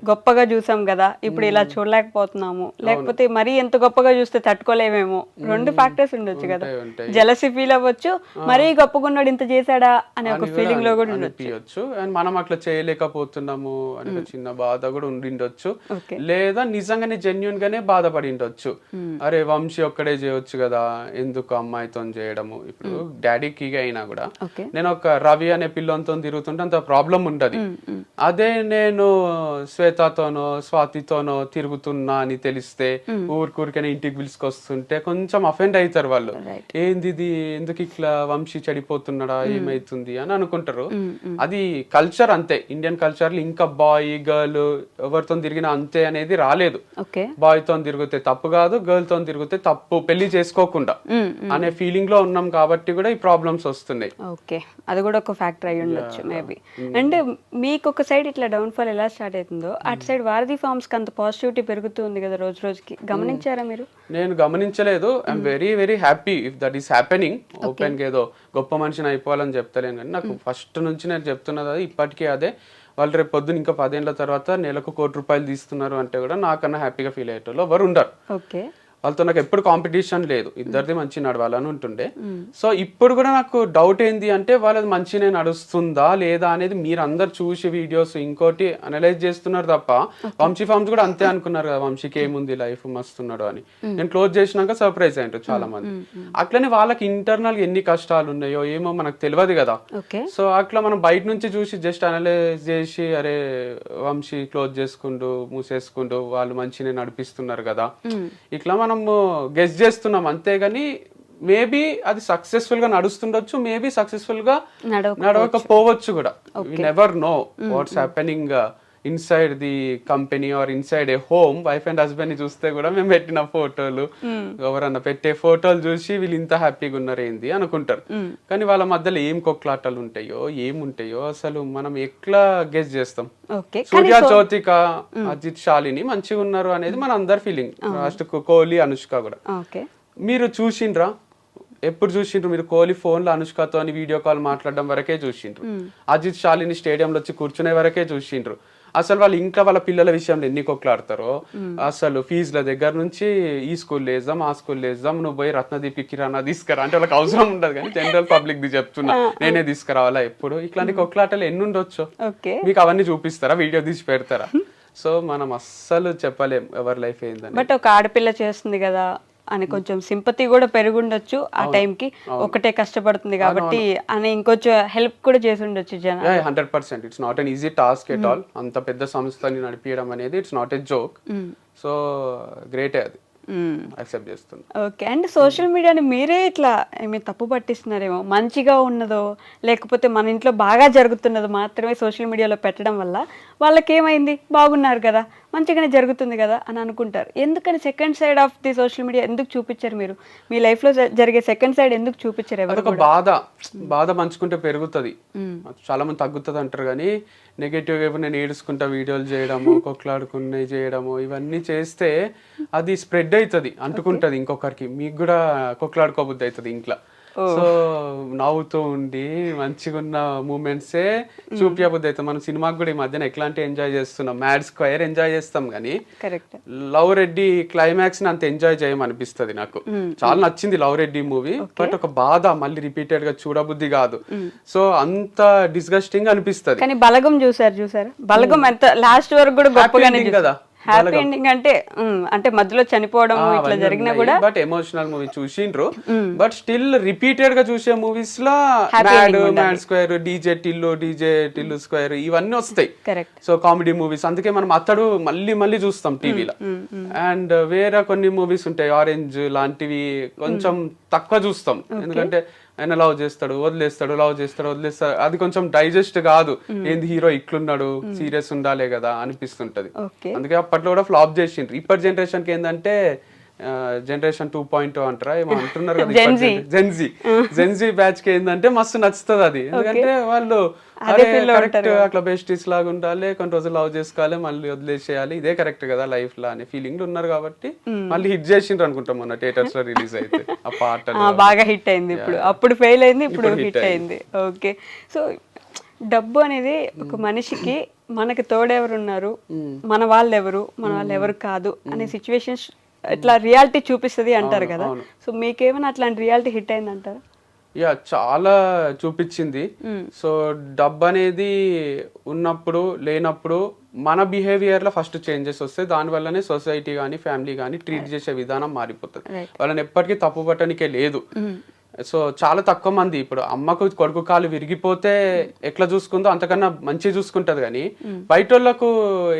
గొప్పగా చూసాం కదా, ఇప్పుడు ఇలా చూడలేకపోతున్నాము, లేకపోతే మరీ ఎంత గొప్పగా చూస్తే తట్టుకోలేమేమో, 2 ఫ్యాక్టర్స్ ఉండొచ్చు కదా. జెలసీ ఫీల్ అవ్వచ్చు, మరీ గొప్పగా ఉన్నాడు ఇంత చేశాడా అనే ఒక ఫీలింగ్ లో కూడా ఉండొచ్చు. అండ్ మనం అట్లా చేయలేకపోతున్నాము అనే ఒక చిన్న బాధ కూడా ఉండిండొచ్చు, లేదా నిజంగానే జెన్యున్ గానే బాధపడి ఉండొచ్చు. అరే వంశీ ఒక్కడే చేయొచ్చు కదా, ఎందుకు అమ్మాయితో చేయడము. ఇప్పుడు డాడీకి అయినా కూడా నేను ఒక రవి అనే పిల్లలతో తిరుగుతుంటే అంత ప్రాబ్లం ఉండదు. అదే నేను శ్వేతతోనో స్వాతితోనో తిరుగుతున్నా అని తెలిస్తే ఊరికనే ఇంటికి పిలుచుకొస్తుంటే కొంచెం అఫెండ్ అవుతారు వాళ్ళు. ఏంది ఇది, ఎందుకు ఇట్లా వంశీ చెడిపోతున్నాడా, ఏమైతుంది అని అనుకుంటారు. అది కల్చర్ అంతే, ఇండియన్ కల్చర్ లో ఇంకా బాయ్ గర్ల్ ఎవరితో తిరిగినా అంతే అనేది రాలేదు. బాయ్ తో తిరిగితే తప్పు కాదు, గర్ల్ తో తిరిగితే తప్పు, పెళ్లి చేసుకోకుండా అనే ఫీలింగ్ లో ఉన్నాం కాబట్టి కూడా ఈ ప్రాబ్లమ్స్ వస్తున్నాయి. ఓకే, అది కూడా ఒక ఫ్యాక్టర్ అయి ఉండొచ్చు మేబీ. అండ్ మీకు ఒక సైడ్ ఇట్లా డౌన్ ఫాల్ ఎలా స్టార్ట్ అవుతుందో అటు సైడ్ వారధి ఫార్మ్స్ కి అంత పాజిటివిటీ పెరుగుతుంది కదా రోజు రోజుకి, గమనించారా మీరు? నేను గమనించలేదు. I'm very very happy if that is happening. Open గా ఏదో గొప్ప మనిషిని అయిపోవాలని చెప్తలేను, కానీ నాకు ఫస్ట్ నుంచి నేను చెప్తున్నది అది, ఇప్పటికీ అదే. వాళ్ళు రేపు పొద్దున ఇంకా 10 ఏళ్ల తర్వాత నెలకు ₹1 కోటి తీస్తున్నారు అంటే కూడా నాకన్నా హ్యాపీగా ఫీల్ అయ్యేటోళ్ళు ఎవరు ఉండరు. వాళ్ళతో నాకు ఎప్పుడు కాంపిటీషన్ లేదు, ఇద్దరిది మంచి నడవాలని ఉంటుండే. సో ఇప్పుడు కూడా నాకు డౌట్ ఏంది అంటే వాళ్ళది మంచిగా నడుస్తుందా లేదా అనేది మీరు అందరు చూసి వీడియోస్ ఇంకోటి అనలైజ్ చేస్తున్నారు తప్ప, వంశీ ఫార్మ్స్ కూడా అంతే అనుకున్నారు కదా, వంశీకి ఏముంది లైఫ్ మస్తున్నాడు అని. నేను క్లోజ్ చేసినాక సర్ప్రైజ్ అయ్యారు చాలా మంది. అట్లనే వాళ్ళకి ఇంటర్నల్ ఎన్ని కష్టాలు ఉన్నాయో ఏమో మనకు తెలియదు కదా. సో అట్లా మనం బయట నుంచి చూసి జస్ట్ అనలైజ్ చేసి అరే వంశీ క్లోజ్ చేసుకుంటూ మూసేసుకుంటూ వాళ్ళు మంచిగా నడిపిస్తున్నారు కదా, ఇట్లా మనం గెస్ చేస్తున్నాం అంతేగాని మేబీ అది సక్సెస్ఫుల్ గా నడుస్తుండొచ్చు, మేబీ సక్సెస్ఫుల్ గా నడవకపోవచ్చు కూడా. We never know what's happening inside the company or inside a home. Wife and husband ని చూస్తే కూడా మేము పెట్టిన ఫోటోలు, ఎవరన్నా పెట్టే ఫోటోలు చూసి వీళ్ళు ఇంత హ్యాపీగా ఉన్నారు ఏంది అనుకుంటారు, కానీ వాళ్ళ మధ్యలో ఏం కొట్లాటలు ఉంటాయో ఏముంటాయో అసలు మనం ఎట్లా గెస్ చేస్తాం. సూర్య జ్యోతిక అజిత్ శాలిని మంచిగా ఉన్నారు అనేది మన అందరి ఫీలింగ్, లాస్ట్ కోహ్లీ అనుష్క కూడా. మీరు చూసిండ్రా, ఎప్పుడు చూసిండ్రు మీరు? కోహ్లీ ఫోన్ లో అనుష్కతో వీడియో కాల్ మాట్లాడడం వరకే చూసిండ్రు, అజిత్ శాలిని స్టేడియంలో వచ్చి కూర్చునే వరకే చూసిండ్రు. అసలు వాళ్ళు ఇంకా వాళ్ళ పిల్లల విషయంలో ఎన్ని కొట్లాడతారో, అసలు ఫీజుల దగ్గర నుంచి ఈ స్కూల్ వేద్దాం ఆ స్కూల్ వేద్దాం, నువ్వు పోయి రత్నదీప్ కిరాణా తీసుకురా అంటే వాళ్ళకి అవసరం ఉండదు, కానీ జనరల్ పబ్లిక్ ది చెప్తున్నా నేనే తీసుకురావాలా ఎప్పుడు. ఇట్లాంటి కొట్లాటలు ఎన్ని ఉండొచ్చు, మీకు అవన్నీ చూపిస్తారా, వీడియో తీసి పెడతారా? సో మనం అస్సలు చెప్పలేం ఎవరి లైఫ్ ఏందని. బట్ ఒక ఆడపిల్ల చేస్తుంది కదా అని కొంచెం సింపతి కూడా పెరుగుండొచ్చు ఆ టైంకి, ఒకటే కష్టపడుతుంది కాబట్టి అని ఇంకొంచెం హెల్ప్ కూడా చేసి ఉండొచ్చు జనం. 100%. It's not an easy task at all. అంత పెద్ద సంస్థని నడిపించడం అనేది it's not a joke. So గ్రేటే, అది యాక్సెప్ట్ చేస్తుంది. ఓకే. అండ్ సోషల్ మీడియాని మీరే ఇట్లా ఏమైనా తప్పు పట్టిస్తున్నారేమో, మంచిగా ఉన్నదో లేకపోతే మన ఇంట్లో బాగా జరుగుతున్నదో మాత్రమే సోషల్ మీడియాలో పెట్టడం వల్ల వాళ్ళకి ఏమైంది, బాగున్నారు కదా, మంచిగానే జరుగుతుంది కదా అని అనుకుంటారు. ఎందుకని second side of the social media ఎందుకు చూపించారు మీరు? మీ లైఫ్ లో జరిగే సెకండ్ సైడ్ ఎందుకు చూపించారు? అదొక బాధ పంచుకుంటే పెరుగుతుంది, చాలా మంది తగ్గుతుంది అంటారు, కానీ నెగటివ్ గా నేను ఏడుచుకుంటా వీడియోలు చేయడము, కొట్లాడుకునే చేయడము, ఇవన్నీ చేస్తే అది స్ప్రెడ్ అవుతుంది, అంటుకుంటది ఇంకొకరికి. మీకు కూడా కొట్లాడుకోబుద్ది అవుతుంది ఇంట్లో. సో నవ్వుతూ ఉండి మంచిగా ఉన్న మూమెంట్సే చూపించబుద్ది అవుతుంది. మనం సినిమాకి కూడా ఈ మధ్యన ఎట్లాంటి ఎంజాయ్ చేస్తున్నాం, మ్యాడ్ స్క్వేర్ ఎంజాయ్ చేస్తాం, కానీ లవ్ రెడ్డి క్లైమాక్స్ ని అంత ఎంజాయ్ చేయమనిపిస్తుంది నాకు. చాలా నచ్చింది లవ్ రెడ్డి మూవీ, బట్ ఒక బాధ మళ్ళీ రిపీటెడ్ గా చూడబుద్ధి కాదు. సో అంత డిస్గస్టింగ్ అనిపిస్తుంది. కానీ బలగం చూసారా? బలగం ఎంత లాస్ట్ వరకు కూడా గొప్పగానే కదా, హ్యాపీ ఎండింగ్ అంటే అంటే మధ్యలో చనిపోవడం ఇట్లా జరిగినా కూడా బట్ ఎమోషనల్ మూవీ చూసిండ్రు బట్ స్టిల్ రిపీటెడ్ గా చూసే మూవీస్ లో mad square DJ Tillu square ఇవన్నీ వస్తాయి. కరెక్ట్. సో కామెడీ మూవీస్, అందుకే మనం అతడు మళ్ళీ మళ్ళీ చూస్తాం టీవీలో. అండ్ వేరే కొన్ని మూవీస్ ఉంటాయి ఆరెంజ్ లాంటివి కొంచెం తక్కువ చూస్తాం, ఎందుకంటే ఆయన లవ్ చేస్తాడు వదిలేస్తాడు, లవ్ చేస్తాడు వదిలేస్తాడు, అది కొంచెం డైజెస్ట్ కాదు. ఏంది హీరో ఇట్లున్నాడు, సీరియస్ ఉండాలే కదా అనిపిస్తుంటది. అందుకే అప్పట్లో కూడా ఫ్లాప్ చేసిండ్రు. ఇప్పటి జనరేషన్ కి ఏంటంటే జనరేషన్ 2.0 అంటారా ఏమో అంటున్నారు కదా, జెన్జీ బ్యాచ్ కి ఏంటంటే మస్తు నచ్చుతుంది అది. ఎందుకంటే వాళ్ళు కరెక్ట్ అట్లా బెస్టీస్ లాగా ఉండాలి, కొన్ని రోజులు లవ్ చేసుకోవాలి, మళ్ళీ వదిలేసేయాలి, ఇదే కరెక్ట్ కదా లైఫ్ లో అనే ఫీలింగ్ ఉన్నారు కాబట్టి మళ్ళీ హిట్ చేసిండ్రు అనుకుంటాం. మొన్న థియేటర్స్ లో రిలీజ్ అయితే ఆ పాట బాగా హిట్ అయింది. ఇప్పుడు అప్పుడు ఫెయిల్ అయింది, ఇప్పుడు హిట్ అయింది. ఓకే. సో డబ్బు అనేది ఒక మనిషికి మనకి తోడెవరు ఉన్నారు, మన వాళ్ళు ఎవరు కాదు అనే సిచ్యువేషన్స్ ఇట్లా రియాలిటీ చూపిస్తుంది అంటారు కదా. సో మీకేమైనా అట్లాంటి రియాలిటీ హిట్ అయింది అంటారా? యా, చాలా చూపించింది. సో డబ్బు అనేది ఉన్నప్పుడు లేనప్పుడు మన బిహేవియర్ లో ఫస్ట్ చేంజెస్ వస్తాయి. దాని వల్లనే సొసైటీ కానీ ఫ్యామిలీ కానీ ట్రీట్ చేసే విధానం మారిపోతుంది. వాళ్ళని ఎప్పటికీ తప్పు పట్టడానికే లేదు. సో చాలా తక్కువ మంది ఇప్పుడు అమ్మకు కొడుకు కాలు విరిగిపోతే ఎట్లా చూసుకుందో అంతకన్నా మంచి చూసుకుంటది, కానీ బయట వాళ్ళకు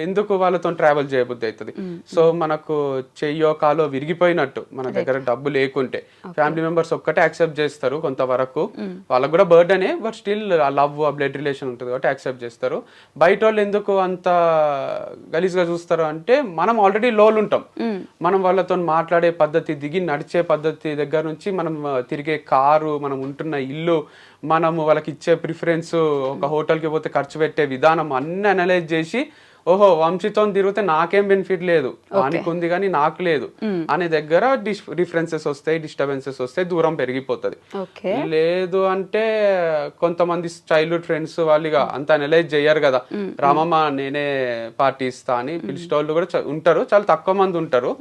ఎందుకు వాళ్ళతో ట్రావెల్ చేయబుద్ధి అవుతుంది. సో మనకు చెయ్యో కాలో విరిగిపోయినట్టు మన దగ్గర డబ్బు లేకుంటే ఫ్యామిలీ మెంబర్స్ ఒక్కటే యాక్సెప్ట్ చేస్తారు కొంతవరకు, వాళ్ళకు కూడా బర్డనే, బట్ స్టిల్ ఆ లవ్ ఆ బ్లడ్ రిలేషన్ ఉంటుంది కాబట్టి యాక్సెప్ట్ చేస్తారు. బయట వాళ్ళు ఎందుకు అంత గలీజ్గా చూస్తారు అంటే మనం ఆల్రెడీ లోలు ఉంటాం. మనం వాళ్ళతో మాట్లాడే పద్ధతి, దిగి నడిచే పద్ధతి దగ్గర నుంచి మనం తిరిగే కారు, మనం ఉంటున్న ఇల్లు, మనము వాళ్ళకి ఇచ్చే ప్రిఫరెన్స్, ఒక హోటల్కి పోతే ఖర్చు పెట్టే విధానం అన్ని అనలైజ్ చేసి ఓహో వంశీతో తిరిగితే నాకేం బెనిఫిట్ లేదు, వానికి ఉంది కానీ నాకు లేదు అనే దగ్గర డిఫరెన్సెస్ వస్తాయి, డిస్టర్బెన్సెస్ వస్తాయి, దూరం పెరిగిపోతుంది. లేదు అంటే కొంతమంది చైల్డ్హుడ్ ఫ్రెండ్స్ వాళ్ళు అంత అనలైజ్ చెయ్యరు కదా, రామమ్మ నేనే పార్టీ ఇస్తా అని పిలిచేవాళ్ళు కూడా ఉంటారు, చాలా తక్కువ మంది ఉంటారు.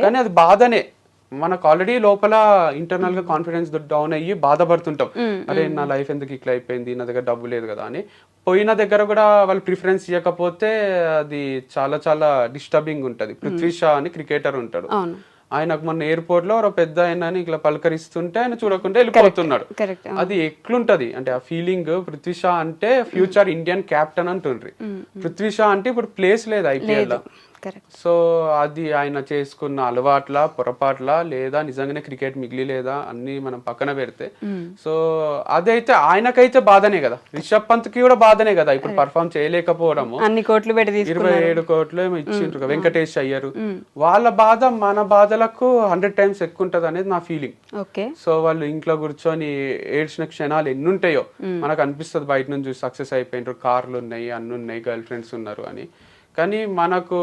కానీ అది బాధనే, మనకు ఆల్రెడీ లోపల ఇంటర్నల్ గా కాన్ఫిడెన్స్ డౌన్ అయ్యి బాధపడుతుంటాం, అరే నా లైఫ్ ఎందుకు ఇట్లా అయిపోయింది, నా దగ్గర డబ్బు లేదు కదా అని. పోయిన దగ్గర కూడా వాళ్ళు ప్రిఫరెన్స్ ఇవ్వకపోతే అది చాలా చాలా డిస్టర్బింగ్ ఉంటది. పృథ్వీ షా అని క్రికెటర్ ఉంటాడు, ఆయనకు మొన్న ఎయిర్పోర్ట్ లో ఒక పెద్ద ఆయన ఇట్లా పలకరిస్తుంటే ఆయన చూడకుండా వెళ్ళిపోతున్నాడు. అది ఎట్లుంటది అంటే ఆ ఫీలింగ్. పృథ్వీ షా అంటే ఫ్యూచర్ ఇండియన్ కెప్టెన్ అంటుండ్రి, పృథ్వీ షా అంటే ఇప్పుడు ప్లేస్ లేదు ఐపీఎల్ లో. సో అది ఆయన చేసుకున్న అలవాట్ల పొరపాట్ల లేదా నిజంగానే క్రికెట్ మిగిలి లేదా అన్ని మనం పక్కన పెడితే, సో అదైతే ఆయనకైతే బాధనే కదా, రిషబ్ పంత్ కి కూడా బాధనే కదా ఇప్పుడు పర్ఫామ్ చేయలేకపోవడము. అన్ని కోట్లు పెట్టి 27 కోట్లు ఏమో ఇచ్చిండ్రు వెంకటేష్ అయ్యారు. వాళ్ళ బాధ మన బాధలకు 100 times ఎక్కువ ఉంటది అనేది నా ఫీలింగ్. సో వాళ్ళు ఇంట్లో కూర్చొని ఏడ్చిన క్షణాలు ఎన్ని ఉంటాయో మనకు అనిపిస్తుంది బయట నుంచి, సక్సెస్ అయిపోయినారు, కార్లు ఉన్నాయి, అన్ని ఉన్నాయి, గర్ల్ ఫ్రెండ్స్ ఉన్నారు అని. కానీ మనకు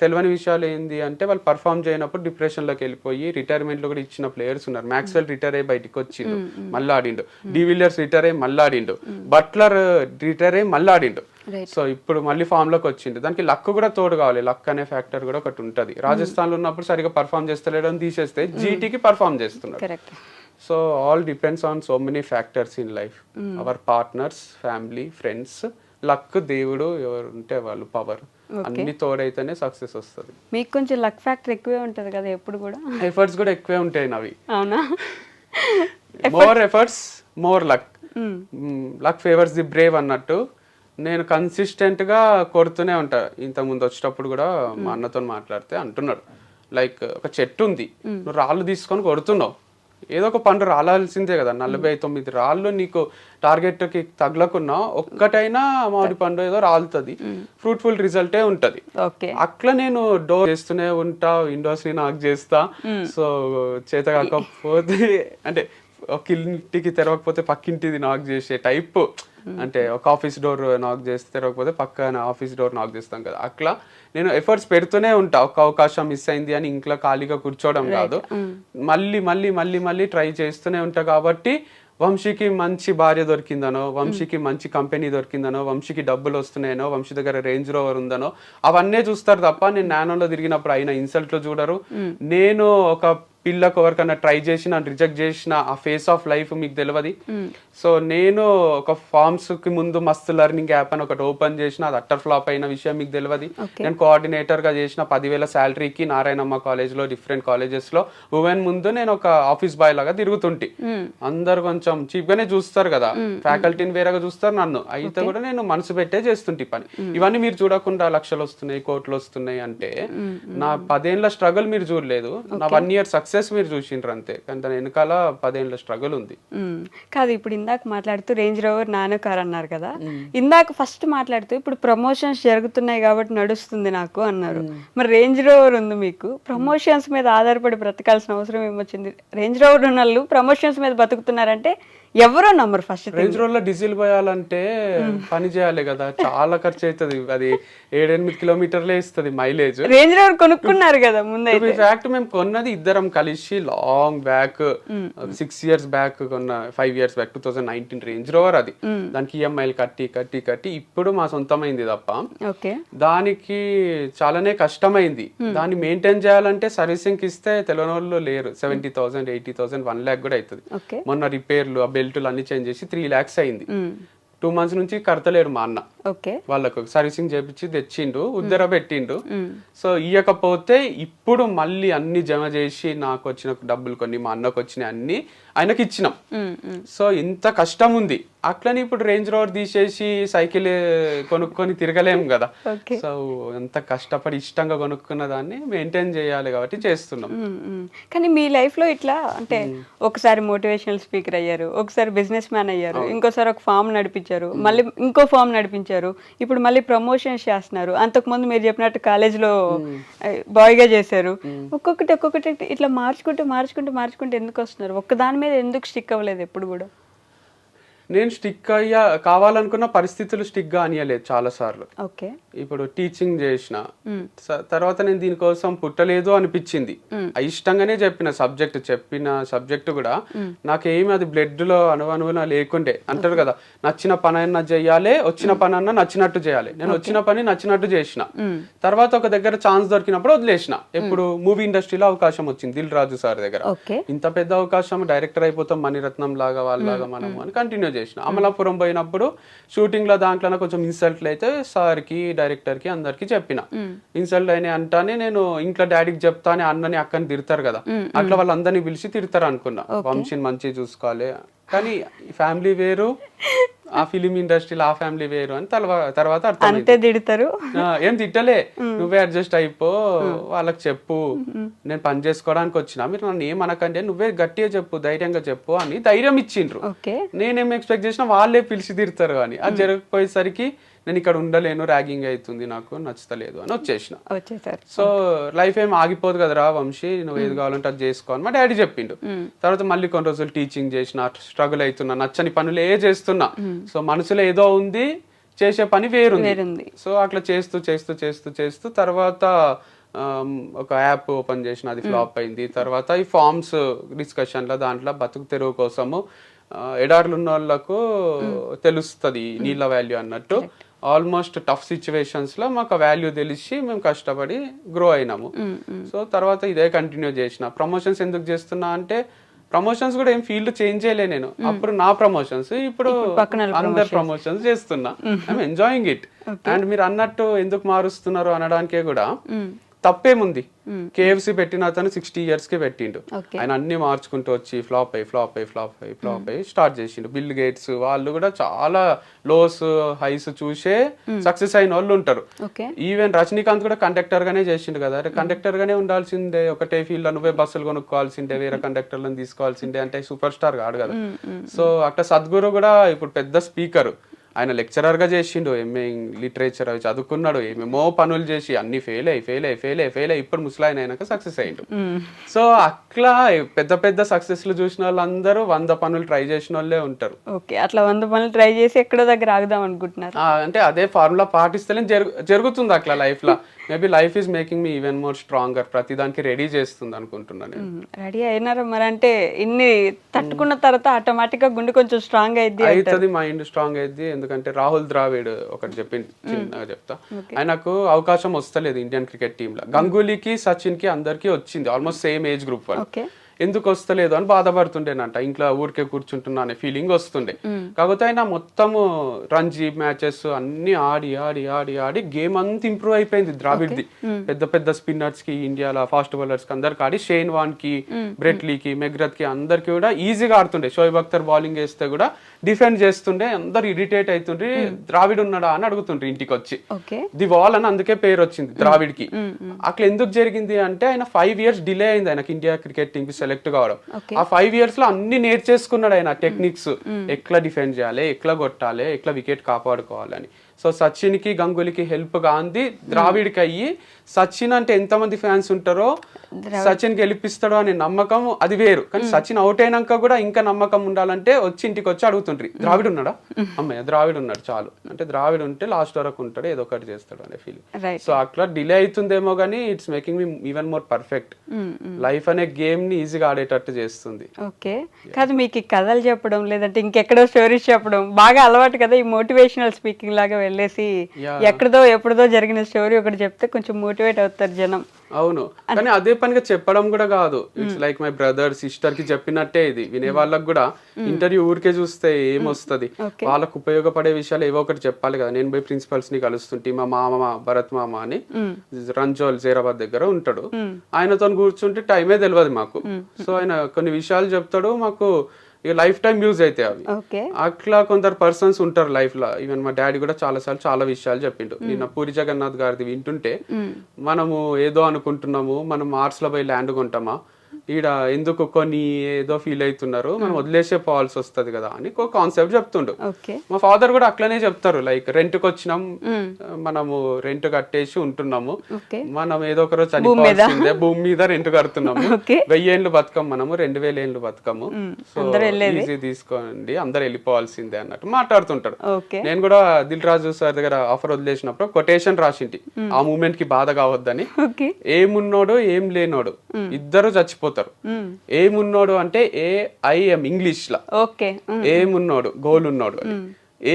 తెలియని విషయాలు ఏంది అంటే వాళ్ళు పర్ఫామ్ చేయనప్పుడు డిప్రెషన్లోకి వెళ్ళిపోయి రిటైర్మెంట్లో కూడా ఇచ్చిన ప్లేయర్స్ ఉన్నారు. మ్యాక్స్వెల్ రిటైర్ అయ్యి బయటకు వచ్చిండు, మళ్ళీ ఆడిండు. డివిలియర్స్ రిటైర్ అయ్యి మళ్ళీ ఆడిండు. బట్లర్ రిటైర్ అయ్యి మళ్ళీ ఆడిండు. సో ఇప్పుడు మళ్ళీ ఫామ్ లోకి వచ్చిండు. దానికి లక్ కూడా తోడు కావాలి, లక్ అనే ఫ్యాక్టర్ కూడా ఒకటి ఉంటుంది. రాజస్థాన్ లో ఉన్నప్పుడు సరిగా పర్ఫామ్ చేస్తలేడు అని తీసేస్తే జీటీకి పర్ఫామ్ చేస్తున్నాడు. So all depends on so many factors in life, our partners, family, friends, luck, దేవుడు ఎవరు ఉంటే వాళ్ళు, పవర్, అన్ని తోడైతేనే సక్సెస్ వస్తుంది. మీకు కొంచెం లక్ ఫ్యాక్టర్ ఎక్కువే ఉంటది కదా ఎప్పుడు కూడా, ఎఫర్ట్స్ కూడా ఎక్కువే ఉంటాయి నవి. అవునా? More efforts more luck, luck favours the Brave అన్నట్టు నేను కన్సిస్టెంట్ గా కొడుతూనే ఉంటా. ఇంతకుముందు వచ్చేటప్పుడు కూడా మా అన్నతో మాట్లాడితే అంటున్నాడు, లైక్ ఒక చెట్టు ఉంది, నువ్వు రాళ్ళు తీసుకొని కొడుతున్నావు, ఏదో ఒక పండు రాలాల్సిందే కదా. 49 రాళ్ళు నీకు టార్గెట్ కి తగలకున్నా ఒక్కటైనా మామిడి పండు ఏదో రాలుతుంది, ఫ్రూట్ఫుల్ రిజల్టే ఉంటది. అట్లా నేను డోర్ చేస్తూనే ఉంటా, విండోస్ ని నాక్ చేస్తా. సో చేత కాకపోతే అంటే ఒక ఇంటికి తెరవకపోతే పక్కింటిది నాక్ చేసే టైప్, అంటే ఒక ఆఫీస్ డోర్ నాక్ చేస్తే తెరవకపోతే పక్కన ఆఫీస్ డోర్ నాక్ చేస్తాం కదా, అట్లా నేను ఎఫర్ట్స్ పెడుతూనే ఉంటా. ఒక అవకాశం మిస్ అయింది అని ఇంట్లో ఖాళీగా కూర్చోవడం కాదు, మళ్ళీ మళ్ళీ మళ్ళీ మళ్ళీ ట్రై చేస్తూనే ఉంటా. కాబట్టి వంశీకి మంచి భార్య దొరికిందనో, వంశీకి మంచి కంపెనీ దొరికిందనో, వంశీకి డబ్బులు వస్తున్నాయనో, వంశీ దగ్గర రేంజ్ రోవర్ ఉందనో అవన్నీ చూస్తారు తప్ప నేను నానోలో తిరిగినప్పుడు అయిన ఇన్సల్ట్లు చూడరు. నేను ఒక పిల్లకు ఎవరికైనా ట్రై చేసిన రిజెక్ట్ చేసిన ఆ ఫేస్ ఆఫ్ లైఫ్ మీకు తెలియదు. సో నేను ఒక ఫార్మ్స్ కి ముందు మస్తు లెర్నింగ్ యాప్ అని ఒకటి ఓపెన్ చేసిన, అది అట్టర్ ఫ్లాప్ అయిన విషయం మీకు తెలియదు. నేను కోఆర్డినేటర్ గా చేసిన 10,000 శాలరీకి నారాయణమ్మ కాలేజ్ లో డిఫరెంట్ కాలేజెస్ లో ఉమెన్ ముందు నేను ఒక ఆఫీస్ బాయ్ లాగా తిరుగుతుంటి. అందరు కొంచెం చీప్ గానే చూస్తారు కదా, ఫ్యాకల్టీని వేరేగా చూస్తారు, నన్ను అయితే కూడా నేను మనసు పెట్టే చేస్తుంటే పని. ఇవన్నీ మీరు చూడకుండా లక్షలు వస్తున్నాయి, కోట్లు వస్తున్నాయి అంటే నా 10 ఏళ్ల స్ట్రగుల్ మీరు చూడలేదు, నా 1 year సక్సెస్ మీరు చూసిండ్రు అంతే. కానీ దాని వెనకాల 10 ఏళ్ల స్ట్రగుల్ ఉంది. కాదు, ఇప్పుడు ఇందాక మాట్లాడుతూ రేంజ్ రోవర్ నానో కార్ అన్నారు కదా, ఇందాక ఫస్ట్ మాట్లాడుతూ ఇప్పుడు ప్రమోషన్స్ జరుగుతున్నాయి కాబట్టి నడుస్తుంది నాకు అన్నారు. మరి రేంజ్ రోవర్ ఉంది మీకు, ప్రమోషన్స్ మీద ఆధారపడి బ్రతకాల్సిన అవసరం ఏమొచ్చింది? రేంజ్ రోవర్ ఉన్న వాళ్ళు ప్రమోషన్స్ మీద బతుకుతున్నారంటే ఎవరో నమ్మరు. ఫస్ట్ రేంజ్ రోడ్ లో డీజిల్ పోయాలంటే పని చేయాలి కదా, చాలా ఖర్చు అవుతుంది. అది 7-8 కిలోమీటర్లే ఇస్తుంది మైలేజ్. రేంజ్ రోవర్ కొనుక్కున్నారు కదా ముందు. ఫ్యాక్ట్ మేము కొన్నది ఇద్దరం కలిసి లాంగ్ బ్యాక్ 6 years బ్యాక్ కొన్న, 5 years బ్యాక్ 2019 రేంజ్ రోవర్. అది దానికి ఈఎంఐలు కట్టి కట్టి కట్టి ఇప్పుడు మా సొంతమైంది తప్ప దానికి చాలానే కష్టమైంది. దాన్ని మెయింటైన్ చేయాలంటే సర్వీసింగ్ కి ఇస్తే తెలియని వాళ్ళు లేరు. 70,000 80,000 1 lakh కూడా అవుతుంది. మొన్న రిపేర్లు బెల్టులు అన్ని చేంజ్ చేసి 3 lakhs అయింది. 2 months నుంచి కడతలేరు మా అన్న. వాళ్ళకు సర్వీసింగ్ చేపించి తెచ్చిండు, ఉద్దర పెట్టిండు. సో ఇయ్యకపోతే ఇప్పుడు మళ్ళీ అన్ని జమ చేసి నాకు వచ్చిన డబ్బులు కొన్ని, మా అన్నకు వచ్చిన అన్ని ఆయనకి ఇచ్చినాం. సో ఇంత కష్టం ఉంది. అట్లని ఇప్పుడు రేంజ్ రోవర్ తీసేసి సైకిల్ కొనుక్కొని తిరగలేం కదా. సో ఎంత కష్టపడి ఇష్టంగా కొనుక్కున్న దాన్ని మెయింటైన్ చేయాలి కాబట్టి చేస్తున్నాం. కానీ మీ లైఫ్ లో ఇట్లా అంటే ఒకసారి మోటివేషనల్ స్పీకర్ అయ్యారు, ఒకసారి బిజినెస్ మ్యాన్ అయ్యారు, ఇంకోసారి ఒక ఫామ్ నడిపించారు, మళ్ళీ ఇంకో ఫామ్ నడిపించారు, ఇప్పుడు మళ్ళీ ప్రమోషన్స్ చేస్తున్నారు. అంతకుముందు మీరు చెప్పినట్టు కాలేజ్లో బాయ్ గా చేశారు. ఒక్కొక్కటి ఇట్లా మార్చుకుంటూ ఎందుకు వస్తున్నారు? ఒక్క దాని మీద ఎందుకు స్టిక్ అవ్వలేదు ఎప్పుడు కూడా? నేను స్టిక్ అయ్యా కావాలనుకున్న పరిస్థితులు స్టిక్ గా అనియలేదు చాలా సార్లు. ఇప్పుడు టీచింగ్ చేసిన తర్వాత నేను దీనికోసం పుట్టలేదు అనిపించింది. ఇష్టంగానే చెప్పిన సబ్జెక్ట్ కూడా నాకేమి అది బ్లడ్ లో అనువనువున లేకుండే. అంటారు కదా, నచ్చిన పని అన్నా చెయ్యాలి, వచ్చిన పని అన్నా నచ్చినట్టు చేయాలి. నేను వచ్చిన పని నచ్చినట్టు చేసిన. తర్వాత ఒక దగ్గర ఛాన్స్ దొరికినప్పుడు వదిలేసిన. ఎప్పుడు మూవీ ఇండస్ట్రీలో అవకాశం వచ్చింది దిల్ రాజు సార్ దగ్గర. ఇంత పెద్ద అవకాశం, డైరెక్టర్ అయిపోతాం మణిరత్నం లాగా వాళ్ళలాగా మనము అని కంటిన్యూ చేసిన. అమలాపురం పోయినప్పుడు షూటింగ్ లో దాంట్లో కొంచెం ఇన్సల్ట్లు అయితే సార్ కి, డైరెక్టర్ కి, అందరికి చెప్పిన. ఇన్సల్ట్ అయినా అంటానే నేను ఇంట్లో డాడీకి చెప్తానే అన్నని అక్కని తిడతారు కదా, అట్లా వాళ్ళందరినీ పిలిచి తిడతారు అనుకున్నా. వంశీని మంచిగా చూసుకోవాలి, కానీ ఫ్యామిలీ వేరు, ఆ ఫిలిం ఇండస్ట్రీలో ఆ ఫ్యామిలీ వేరు అని తర్వాత అర్థం. తిడతారు, ఏం తిట్టలే, నువ్వే అడ్జస్ట్ అయిపో, వాళ్ళకి చెప్పు నేను పని చేసుకోవడానికి వచ్చిన, మీరు నన్ను ఏమనకండి, నువ్వే గట్టిగా చెప్పు, ధైర్యంగా చెప్పు అని ధైర్యం ఇచ్చిండ్రు. నేనేం ఎక్స్పెక్ట్ చేసినా వాళ్ళే పిలిచి తిడతారు అని. అది జరగకపోయేసరికి నేను ఇక్కడ ఉండలేను, ర్యాగింగ్ అవుతుంది, నాకు నచ్చలేదు అని వచ్చేసిన. సో లైఫ్ ఏం ఆగిపోదు కదరా వంశీ, నువ్వు ఏది కావాలంటే అది చేసుకో అని మా డాడీ చెప్పిండు. తర్వాత మళ్ళీ కొన్ని రోజులు టీచింగ్ చేసిన, స్ట్రగుల్ అవుతున్నా, నచ్చని పనులే చేస్తున్నా. సో మనసులో ఏదో ఉంది, చేసే పని వేరుంది. సో అట్లా చేస్తూ తర్వాత ఒక యాప్ ఓపెన్ చేసిన, అది ఫ్లాప్ అయింది. తర్వాత ఈ ఫార్మ్స్ డిస్కషన్లో దాంట్లో బతుకు తెరువు కోసము ఎడార్లు ఉన్న వాళ్ళకు తెలుస్తుంది నీళ్ళ వాల్యూ అన్నట్టు. ఆల్మోస్ట్ టఫ్ సిచ్యువేషన్స్ లో మాకు వాల్యూ తెలిసి మేము కష్టపడి గ్రో అయినాము. సో తర్వాత ఇదే కంటిన్యూ చేసిన. ప్రమోషన్స్ ఎందుకు చేస్తున్నా అంటే, ప్రమోషన్స్ కూడా ఏం ఫీల్డ్ చేంజ్ చేయలే నేను. అప్పుడు నా ప్రమోషన్స్, ఇప్పుడు అందరు ప్రమోషన్స్ చేస్తున్నా. I'm enjoying it. అండ్ మీరు అన్నట్టు ఎందుకు మారుస్తున్నారు అనడానికే కూడా తప్పేముంది. KFC పెట్టిన అతను 60 years కి పెట్టిండు. ఆయన అన్ని మార్చుకుంటూ వచ్చి ఫ్లాప్ అయ్యి స్టార్ట్ చేసిండు. బిల్ గేట్స్ వాళ్ళు కూడా చాలా లోస్ హైస్ చూసే సక్సెస్ అయిన వాళ్ళు ఉంటారు. ఈవెన్ రజనీకాంత్ కూడా కండక్టర్ గానే చేసిండు కదా. కండక్టర్ గానే ఉండాల్సిందే, ఒకటే ఫీల్డ్ లో నువ్వే బస్సులు కొనుక్కోవాల్సిందే, వేరే కండక్టర్లను తీసుకోవాల్సిందే అంటే సూపర్ స్టార్ కాడు కదా. సో అట్లా సద్గురు కూడా ఇప్పుడు పెద్ద స్పీకర్, ఆయన లెక్చరర్ గా చేసిండు, ఎంఏ లిటరేచర్ అవి చదువుకున్నాడు, ఏమేమో పనులు చేసి అన్ని ఫెయిల్ అయ్యి ఇప్పుడు ముసలాయన అయినాక సక్సెస్ అయ్యిండు. సో అట్లా పెద్ద సక్సెస్లు చూసిన వాళ్ళందరూ 100 పనులు ట్రై చేసిన వాళ్ళే ఉంటారు. అట్లా 100 పనులు ట్రై చేసి ఎక్కడో దగ్గర ఆగుదాం అనుకుంటున్నారు అంటే అదే ఫార్ములా పాటిస్తేనే జరుగుతుంది అట్లా లైఫ్ లో. Maybe life is making me even more stronger. ప్రతి దానికి రెడీ చేస్తుంది అనుకుంటున్నాను నేను. రెడీ అయినారా మరి? అంటే ఇన్ని తట్టుకున్న తర్వాత ఆటోమేటిక్ గా గుండె కొంచెం స్ట్రాంగ్ అవుతుంది, మైండ్ స్ట్రాంగ్ అయింది. ఎందుకంటే రాహుల్ ద్రావిడ్ ఒకటి చిన్నగా చెప్తా, ఆయనకు అవకాశం వస్తలేదు ఇండియన్ క్రికెట్ టీమ్ లో. గంగూలీకి సచిన్ కి అందరికి వచ్చింది, ఆల్మోస్ట్ సేమ్ ఏజ్ గ్రూప్ వాళ్ళు. ఎందుకు వస్తలేదు అని బాధపడుతుండేనంట, ఇంట్లో ఊరికే కూర్చుంటున్నా అనే ఫీలింగ్ వస్తుండే. కాకపోతే ఆయన మొత్తము రంజీ మ్యాచెస్ అన్ని ఆడి ఆడి ఆడి ఆడి గేమ్ అంతా ఇంప్రూవ్ అయిపోయింది ద్రావిడ్ది. పెద్ద పెద్ద స్పిన్నర్స్ కి, ఇండియాలో ఫాస్ట్ బౌలర్స్ కి అందరికి ఆడి, షేన్ వాన్ కి, బ్రెట్లీకి, మెగ్రత్ కి అందరికి కూడా ఈజీగా ఆడుతుండే. షోయబ్ అఖ్తర్ బౌలింగ్ వేస్తే కూడా డిఫెండ్ చేస్తుండే, అందరు ఇరిటేట్ అవుతుండ్రి, ద్రావిడ్ ఉన్నాడా అని అడుగుతుండ్రి ఇంటికి వచ్చి. ది వాల్ అని అందుకే పేరు వచ్చింది ద్రావిడ్ కి. అట్లా ఎందుకు జరిగింది అంటే ఆయన 5 years డిలే అయింది ఆయనకి ఇండియా క్రికెట్ టీమ్ కి సెలెక్ట్ కావడం. ఆ 5 years లో అన్ని నేర్చేసుకున్నాడు ఆయన టెక్నిక్స్, ఎట్లా డిఫెండ్ చేయాలి, ఎట్లా కొట్టాలి, ఎట్లా వికెట్ కాపాడుకోవాలని. సో సచిన్ కి గంగూలీకి హెల్ప్ గాంధీ ద్రావిడ్కి అయ్యి, సచిన్ అంటే ఎంతమంది ఫ్యాన్స్ ఉంటారో సచిన్ గెలిపిస్తాడో అనే నమ్మకం అది వేరు. కానీ సచిన్ అవుట్ అయినాక కూడా ఇంకా నమ్మకం ఉండాలంటే వచ్చి ఇంటికి వచ్చి అడుగుతుండ్రి, ద్రావిడ్ ఉన్నాడా, అమ్మాయి ద్రావిడ్ ఉన్నాడు చాలు, అంటే ద్రావిడ్ ఉంటే లాస్ట్ వరకు ఉంటాడు, ఏదో ఒకటి చేస్తాడు అనే ఫీలింగ్. సో అట్లా డిలే అవుతుందేమో కానీ it's making me even more perfect. Life అనే గేమ్ ని ఈజీగా ఆడేటట్టు చేస్తుంది. ఓకే, కాదు మీకు ఈ కథలు చెప్పడం లేదంటే ఇంకెక్కడో స్టోరీస్ చెప్పడం బాగా అలవాటు కదా, ఈ మోటివేషనల్ స్పీకింగ్ లాగా వెళ్ళేసి ఎక్కడదో ఎప్పుడుదో జరిగిన స్టోరీ ఒకటి చెప్తే కొంచెం మోటివేట్ అవుతారు జనం. అవును, కానీ అదే పనిగా చెప్పడం కూడా కాదు, it's like my brother sister కి చెప్పినట్టే ఇది. వినే వాళ్ళకి కూడా ఇంటర్వ్యూ ఊరికే చూస్తే ఏమొస్తుంది, వాళ్ళకు ఉపయోగపడే విషయాలు ఏవో ఒకటి చెప్పాలి కదా. నేను పోయి ప్రిన్సిపల్స్ ని కలుస్తుంటే, మా మామ భరత్ మామ అని రంజోల్ జైరాబాద్ దగ్గర ఉంటాడు, ఆయనతో కూర్చుంటే టైమే తెలియదు మాకు. సో ఆయన కొన్ని విషయాలు చెప్తాడు, మాకు లైఫ్ టైం యూజ్ అవుతాయి అవి. అట్లా కొందరు పర్సన్స్ ఉంటారు లైఫ్ లో. ఈవెన్ మా డాడీ కూడా చాలా విషయాలు చెప్పిండు. నిన్న పూరి జగన్నాథ్ గారిది వింటుంటే, మనము ఏదో అనుకుంటున్నాము, మనం మార్స్ లో పోయి ల్యాండ్ కొంటామా, ఈడ ఎందుకు కొన్ని ఏదో ఫీల్ అవుతున్నారు, మనం వదిలేసే పోవాల్సి వస్తుంది కదా అని ఒక కాన్సెప్ట్ చెప్తుండు. మా ఫాదర్ కూడా అట్లనే చెప్తారు, లైక్ రెంట్ కి వచ్చినాం, మనము రెంట్ కట్టేసి ఉంటున్నాము, మనం ఏదో ఒక రోజు చనిపోవాల్సిందే, భూమి మీద రెంట్ కడుతున్నాము, 1000 ఏళ్ళు బతకం, మనము 2000 ఏళ్ళు బతకము, సో ఈజీ తీసుకోండి, అందరు వెళ్ళిపోవాల్సిందే అన్నట్టు మాట్లాడుతుంటారు. నేను కూడా దిల్ రాజు సార్ దగ్గర ఆఫర్ వదిలేసినప్పుడు కొటేషన్ రాసింటి, ఆ మూమెంట్ కి బాధ కావద్దని. ఏమున్నోడు ఏం లేనోడు ఇద్దరు చచ్చిపోతారు. ఏమున్నోడు అంటే AIM ఇంగ్లీష్ లా, ఏమున్నోడు గోల్ ఉన్నోడు,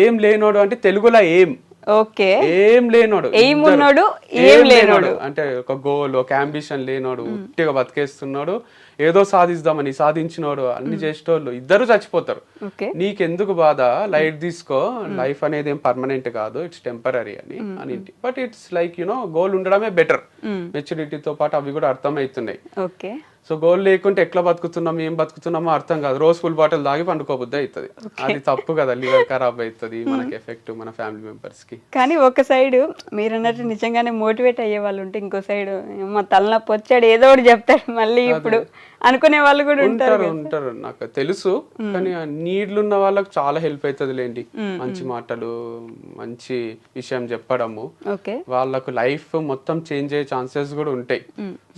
ఏం లేనోడు అంటే తెలుగులో ఏం లేనోడు అంటే ఒక గోల్, ఒక అంబిషన్ లేనోడు, ఉట్టిగా బతికేస్తున్నాడు, ఏదో సాధిద్దామని సాధించినోడు, అన్ని చేసేటోళ్ళు ఇద్దరు చచ్చిపోతారు. నీకెందుకు బాధ, లైట్ తీసుకో, లైఫ్ అనేది ఏం పర్మనెంట్ కాదు, ఇట్స్ టెంపరీ అని. బట్ ఇట్స్ లైక్ గోల్ ఉండడమే బెటర్. మెచ్యూరిటీతో పాటు అవి కూడా అర్థమవుతున్నాయి. సో గోల్ లేకుంటే ఎట్లా బతుకుతున్నాం, ఏం బతుకుతున్నామో అర్థం కాదు. రోజు ఫుల్ బాటిల్ దాగి పండుకోబుద్ది అవుతుంది, అది తప్పు కదా, లివర్ ఖరాబ్ అవుతుంది, మనకి ఎఫెక్ట్ మన ఫ్యామిలీ మెంబర్స్ కి. కానీ ఒక సైడ్ మీరు అన్నట్టు నిజంగానే మోటివేట్ అయ్యే వాళ్ళు ఉంటే, ఇంకో సైడ్ మా తలనొప్పి వచ్చాడు ఏదో ఒకటి చెప్తాడు మళ్ళీ ఇప్పుడు అనుకునే వాళ్ళు కూడా ఉంటారు నాకు తెలుసు. కానీ నీడ్లు ఉన్న వాళ్ళకి చాలా హెల్ప్ అవుతుంది లేండి, మంచి మాటలు, మంచి విషయం చెప్పడము. వాళ్ళకు లైఫ్ మొత్తం చేంజ్ అయ్యే ఛాన్సెస్ కూడా ఉంటాయి.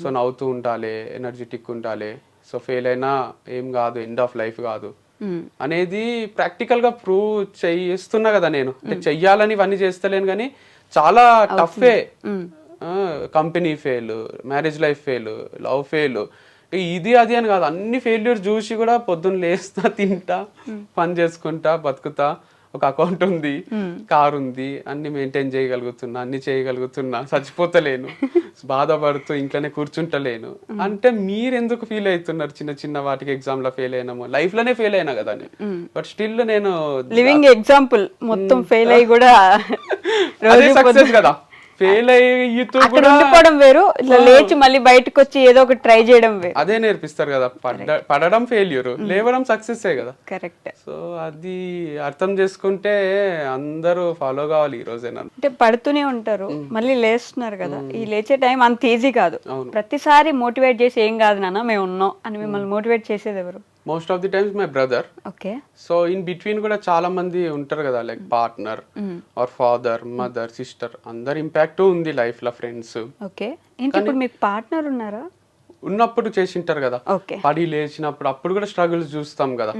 సో నవ్వుతూ ఉండాలి, ఎనర్జెటిక్ ఉండాలి. సో ఫెయిల్ అయినా ఏం కాదు, ఎండ్ ఆఫ్ లైఫ్ కాదు అనేది ప్రాక్టికల్ గా ప్రూవ్ చేస్తున్నా కదా నేను. అంటే చెయ్యాలని ఇవన్నీ చేస్తలేను, కానీ చాలా టఫే. Company fail, marriage life fail, love fail, ఇది అది అని కాదు, అన్ని ఫెయిల్యూర్స్ చూసి కూడా పొద్దున్న లేస్తా, తింటా, పని చేసుకుంటా, బతుకుతా, ఒక అకౌంట్ ఉంది, కార్ ఉంది, అన్ని మెయింటైన్ చేయగలుగుతున్నా, అన్ని చేయగలుగుతున్నా, చచ్చిపోతలేను, బాధపడుతూ ఇంట్లోనే కూర్చుంటలేను అంటే మీరెందుకు ఫీల్ అవుతున్నారు? చిన్న చిన్న వాటికి ఎగ్జామ్ లో ఫెయిల్ అయినాము, లైఫ్ లోనే ఫెయిల్ అయినా కదా. బట్ స్టిల్ నేను లివింగ్ ఎగ్జాంపుల్, మొత్తం ఫెయిల్ అయ్యి కూడా సక్సెస్ కదా. ఫెయిల్ ఉండిపోవడం వేరు, ఇట్లా లేచి మళ్ళీ బయటకు వచ్చి ఏదో ఒకటి ట్రై చేయడం వేరు. అదే నేర్పిస్తారు కదా. పడడం ఫెయిల్యూర్, లేవడం సక్సెస్ కదా. కరెక్ట్. సో అది అర్థం చేసుకుంటే అందరూ ఫాలో కావాలి ఈ రోజైనా. అంటే పడుతూనే ఉంటారు, మళ్ళీ లేస్తున్నారు కదా. ఈ లేచే టైం అంత ఈజీ కాదు. ప్రతిసారి మోటివేట్ చేసి ఏం కాదు నాన్న మేము ఉన్నాం అని మిమ్మల్ని మోటివేట్ చేసేది ఎవరు? Most of the times my brother. So in between కూడా చాలా మంది ఉంటారు కదా, like partner or father, mother, sister, అందరు ఇంపాక్ట్ ఉంది లైఫ్ లో, ఫ్రెండ్స్. ఓకే, ఏంటి ఇప్పుడు మీకు పార్ట్నర్ ఉన్నారా? ఉన్నప్పుడు చేసింటారు కదా, ఓకే. పడి లేచినప్పుడు అప్పుడు కూడా స్ట్రగుల్స్ చూస్తాం కదా.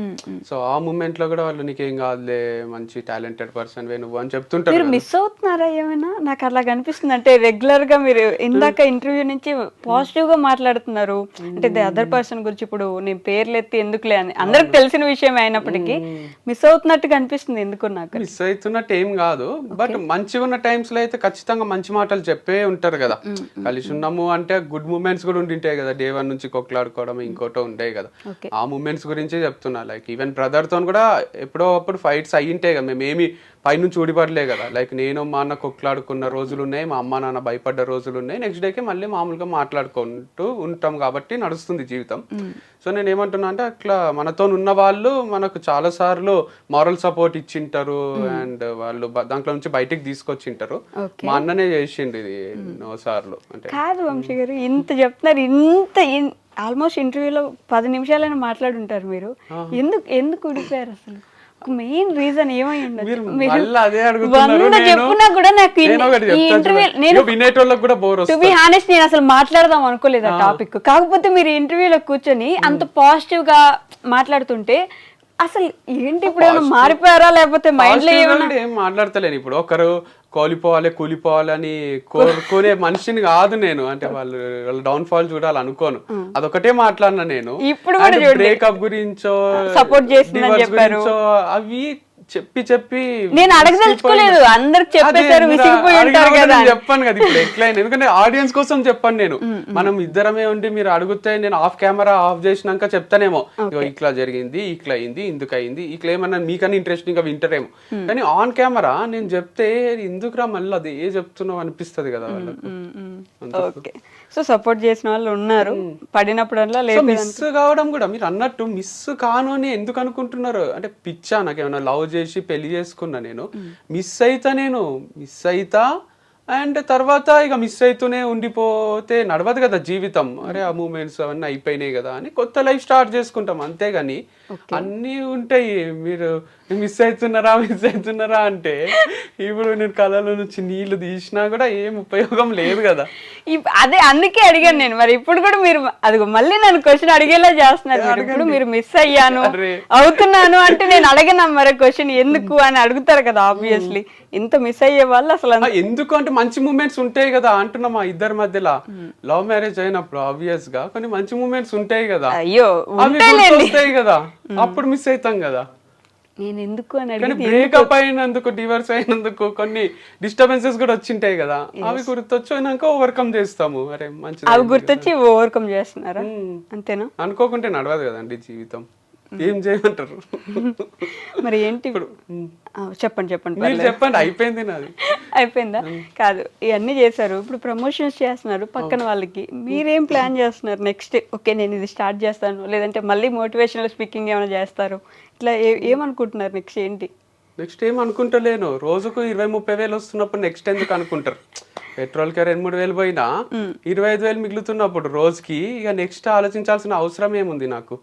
సో ఆ మూమెంట్ లో కూడా వాళ్ళు నీకేం కాదులే, మంచి టాలెంటెడ్ పర్సన్ వే నువ్వు అని చెప్తుంటారు మీరు కదా. మిస్ అవుతున్నారా ఏమైనా? నాకు అలా కనిపిస్తుంది. అంటే రెగ్యులర్ గా మీరు ఇందాక ఇంటర్వ్యూ నుంచి పాజిటివ్ గా మాట్లాడుతున్నారు, అంటే ది అదర్ పర్సన్ గురించి. ఇప్పుడు నేను పేర్లు ఎత్తి ఎందుకులే అని అందరికి తెలిసిన విషయం అయినప్పటికీ మిస్ అవుతున్నట్టుగా అనిపిస్తుంది ఎందుకు నాకు. మిస్ అవుతున్నట్టు ఏం కాదు, బట్ మంచిగా ఉన్న టైమ్స్ లో అయితే ఖచ్చితంగా మంచి మాటలు చెప్పే ఉంటారు కదా. కలిసి ఉన్నాము అంటే గుడ్ మూమెంట్స్ కూడా ఉండింటాయి కదా, డే 1 నుంచి కొట్లాడుకోవడం ఇంకోటో ఉంటాయి కదా. ఆ మూమెంట్స్ గురించే చెప్తున్నా. లైక్ ఈవెన్ బ్రదర్ తో కూడా ఎప్పుడో అప్పుడు ఫైట్స్ అయ్యింటాయి కదా, మేమేమి పైనుంచి ఊడిపడలే కదా. లైక్ నేను మా అన్న కొట్లాడుకున్న రోజులు ఉన్నాయి, మా అమ్మ నాన్న భయపడ్డ రోజులు ఉన్నాయి. నెక్స్ట్ డేకి మళ్ళీ మామూలుగా మాట్లాడుకుంటూ ఉంటాం కాబట్టి నడుస్తుంది జీవితం. సో నేను ఏమంటున్నా అంటే అట్లా మనతో ఉన్న వాళ్ళు మనకు చాలా సార్లు మారల్ సపోర్ట్ ఇచ్చింటారు అండ్ వాళ్ళు దాంట్లో నుంచి బయటికి తీసుకొచ్చింటారు. మా అన్ననే చేసిండు ఇది ఎన్నో సార్లు. అంటే కాదు వంశీ గారు, ఇంత చెప్తున్నారు, ఇంత ఆల్మోస్ట్ ఇంటర్వ్యూలో 10 నిమిషాలైనా మాట్లాడుంటారు మీరు. ఎందుకు ఊడిపోయారు అసలు? మెయిన్ రీజన్ ఏమై ఉండదు? చెప్పున్నా కూడా నాకు టు బి హానెస్ట్ నేను అసలు మాట్లాడదాం అనుకోలేదు ఆ టాపిక్. కాకపోతే మీరు ఇంటర్వ్యూలో కూర్చొని అంత పాజిటివ్ గా మాట్లాడుతుంటే అసలు ఏంటి ఇప్పుడు ఏమైనా మారిపోయారా, లేకపోతే మైండ్ లో ఏం మాట్లాడతలేను. ఇప్పుడు ఒకరు కూలిపోవాలని కోరుకునే మనిషిని కాదు నేను. అంటే వాళ్ళ డౌన్ ఫాల్ చూడాలనుకోను, అదొకటే మాట్లాడినా నేను. ఇప్పుడు బ్రేకప్ గురించో సపోర్ట్ చేసిందని చెప్పారు, అవి చెప్పి నేను అడగదలుచుకోలేదు, అందరికి చెప్పేశారు, విసిగిపోయి ఉంటారు కదా. చెప్పాను కదా ఇప్పుడు ఎట్లయినా, ఎందుకంటే ఆడియన్స్ కోసం చెప్పాను నేను. మనం ఇద్దరమే ఉండి మీరు అడిగితే నేను కెమెరా ఆఫ్ చేసినాక చెప్తానేమో, ఇట్లా జరిగింది, ఇట్లా అయింది, ఇందుకు అయింది, ఇట్లా ఏమన్నా మీకన్నా ఇంట్రెస్టింగ్ గా వింటారేమో. కానీ ఆన్ కెమెరా నేను చెప్తే ఎందుకురా మళ్ళీ అది ఏ చెప్తున్నావు అనిపిస్తుంది కదా వాళ్ళకు. సో సపోర్ట్ చేసిన వాళ్ళు ఉన్నారు, పడినప్పుడల్లా లేదు. మిస్ కావడం కూడా మీరు అన్నట్టు మిస్ కాను అని ఎందుకు అనుకుంటున్నారు అంటే, పిచ్చా నాకేమన్నా లవ్ చేసి పెళ్లి చేసుకున్నా నేను మిస్ అయితా అండ్ తర్వాత ఇక మిస్ అవుతూనే ఉండిపోతే నడవదు కదా జీవితం. అరే ఆ మూమెంట్స్ అవన్నీ అయిపోయినాయి కదా అని కొత్త లైఫ్ స్టార్ట్ చేసుకుంటాం, అంతేగాని అన్నీ ఉంటాయి. మీరు మిస్ అవుతున్నారా అంటే ఇప్పుడు నేను కళలో నుంచి నీళ్లు తీసినా కూడా ఏం ఉపయోగం లేదు కదా. అదే అందుకే అడిగాను నేను. మరి ఇప్పుడు కూడా మీరు అది మళ్ళీ నన్ను క్వశ్చన్ అడిగేలా చేస్తున్నారు. ఇప్పుడు మీరు మిస్ అయ్యాను అవుతున్నాను అంటే నేను అడగను మరి క్వశ్చన్ ఎందుకు అని అడుగుతారు కదా. ఆబ్వియస్లీ ఇంత మిస్ అయ్యే వాళ్ళు అసలు ఎందుకు అంటే మంచి మూమెంట్స్ ఉంటాయి కదా అంటున్నా. మా ఇద్దరి మధ్యలో లవ్ మ్యారేజ్ అయినప్పుడు ఆబ్వియస్ గా కొన్ని మంచి మూమెంట్స్ ఉంటాయి కదా, అయ్యో వస్తాయి కదా, అప్పుడు మిస్ అవుతాం కదా. నేను ఎందుకు అని బ్రేకప్ అయినందుకు, డివోర్స్ అయినందుకు కొన్ని డిస్టర్బెన్సెస్ కూడా వచ్చింటాయి కదా, అవి గుర్తొచ్చినాక ఓవర్కమ్ చేస్తాము. అరే మంచి అవి గుర్తొచ్చి ఓవర్కమ్ చేస్తున్నారా, అంతేనా? అనుకోకుంటే నడవదు కదండి జీవితం, ఏం చేయమంటారు. మరి ఏంటి ఇప్పుడు చెప్పండి చెప్పండి. అయిపోయింది నాది. అయిపోయిందా? కాదు, ఇవన్నీ చేశారు, ఇప్పుడు ప్రమోషన్స్ చేస్తున్నారు పక్కన వాళ్ళకి. మీరేం ప్లాన్ చేస్తున్నారు నెక్స్ట్? ఓకే నేను ఇది స్టార్ట్ చేస్తాను, లేదంటే మళ్ళీ మోటివేషనల్ స్పీకింగ్ ఏమైనా చేస్తారు, ఇట్లా ఏమనుకుంటున్నారు నెక్స్ట్? ఏంటి నెక్స్ట్ ఏం అనుకుంటలేను. రోజుకు 20-30 వేలు వస్తున్నప్పుడు నెక్స్ట్ ఎందుకు అనుకుంటారు? పెట్రోల్ కి 2-3 వేలు పోయినా 25 వేలు మిగులుతున్నప్పుడు రోజుకి ఇక నెక్స్ట్ ఆలోచించాల్సిన అవసరం ఏముంది నాకు?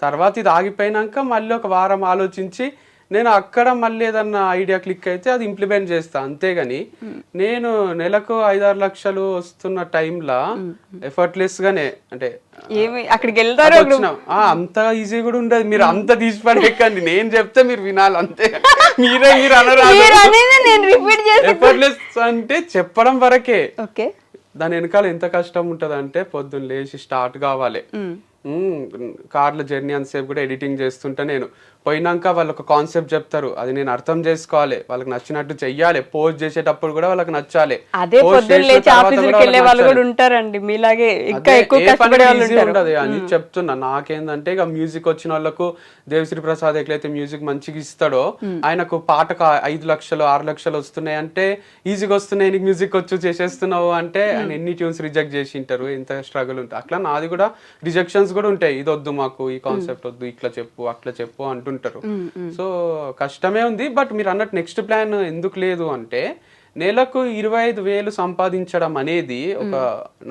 తర్వాత ఇది ఆగిపోయినాక మళ్ళీ ఒక వారం ఆలోచించి నేను అక్కడ మళ్ళీ ఏదన్నా ఐడియా క్లిక్ అయితే అది ఇంప్లిమెంట్ చేస్తా, అంతేగాని నేను నెలకు 5-6 లక్షలు వస్తున్న టైంలో ఎఫర్ట్లెస్ గానే అంటే అక్కడికి వెళ్తారు అంత ఈజీ కూడా ఉండదు. మీరు అంత తీసి పడేకండి, నేను చెప్తే మీరు వినాలి అంతే. మీరు ఎఫర్ట్లెస్ అంటే చెప్పడం వరకే, దాని వెనకాల ఎంత కష్టం ఉంటది అంటే పొద్దున్న లేచి స్టార్ట్ కావాలి. కార్ల జర్నీ అంతసేపు కూడా ఎడిటింగ్ చేస్తుంటే నేను పోయినాక వాళ్ళు ఒక కాన్సెప్ట్ చెప్తారు, అది నేను అర్థం చేసుకోవాలి, వాళ్ళకి నచ్చినట్టు చెయ్యాలి, పోస్ట్ చేసేటప్పుడు కూడా వాళ్ళకి నచ్చాలి. అదే అని చెప్తున్నా. నాకేందంటే ఇక మ్యూజిక్ వచ్చిన వాళ్ళకు దేవిశ్రీ ప్రసాద్ ఎట్లయితే మ్యూజిక్ మంచిగా ఇస్తాడో, ఆయనకు పాటకు 5 లక్షలు 6 లక్షలు వస్తున్నాయి అంటే ఈజీగా వస్తున్నాయి, నీకు మ్యూజిక్ వచ్చు చేసేస్తున్నావు అంటే ఆయన ఎన్ని ట్యూన్స్ రిజెక్ట్ చేసి ఉంటారు, ఎంత స్ట్రగుల్ ఉంటుంది. అట్లా నాది కూడా రిజెక్షన్స్ కూడా ఉంటాయి, ఇది వద్దు మాకు, ఈ కాన్సెప్ట్ వద్దు, ఇట్లా చెప్పు అట్లా చెప్పు అంటుంటారు. సో కష్టమే ఉంది. బట్ మీరు అన్నట్టు నెక్స్ట్ ప్లాన్ ఎందుకు లేదు అంటే, నెలకు 25 వేలు సంపాదించడం అనేది ఒక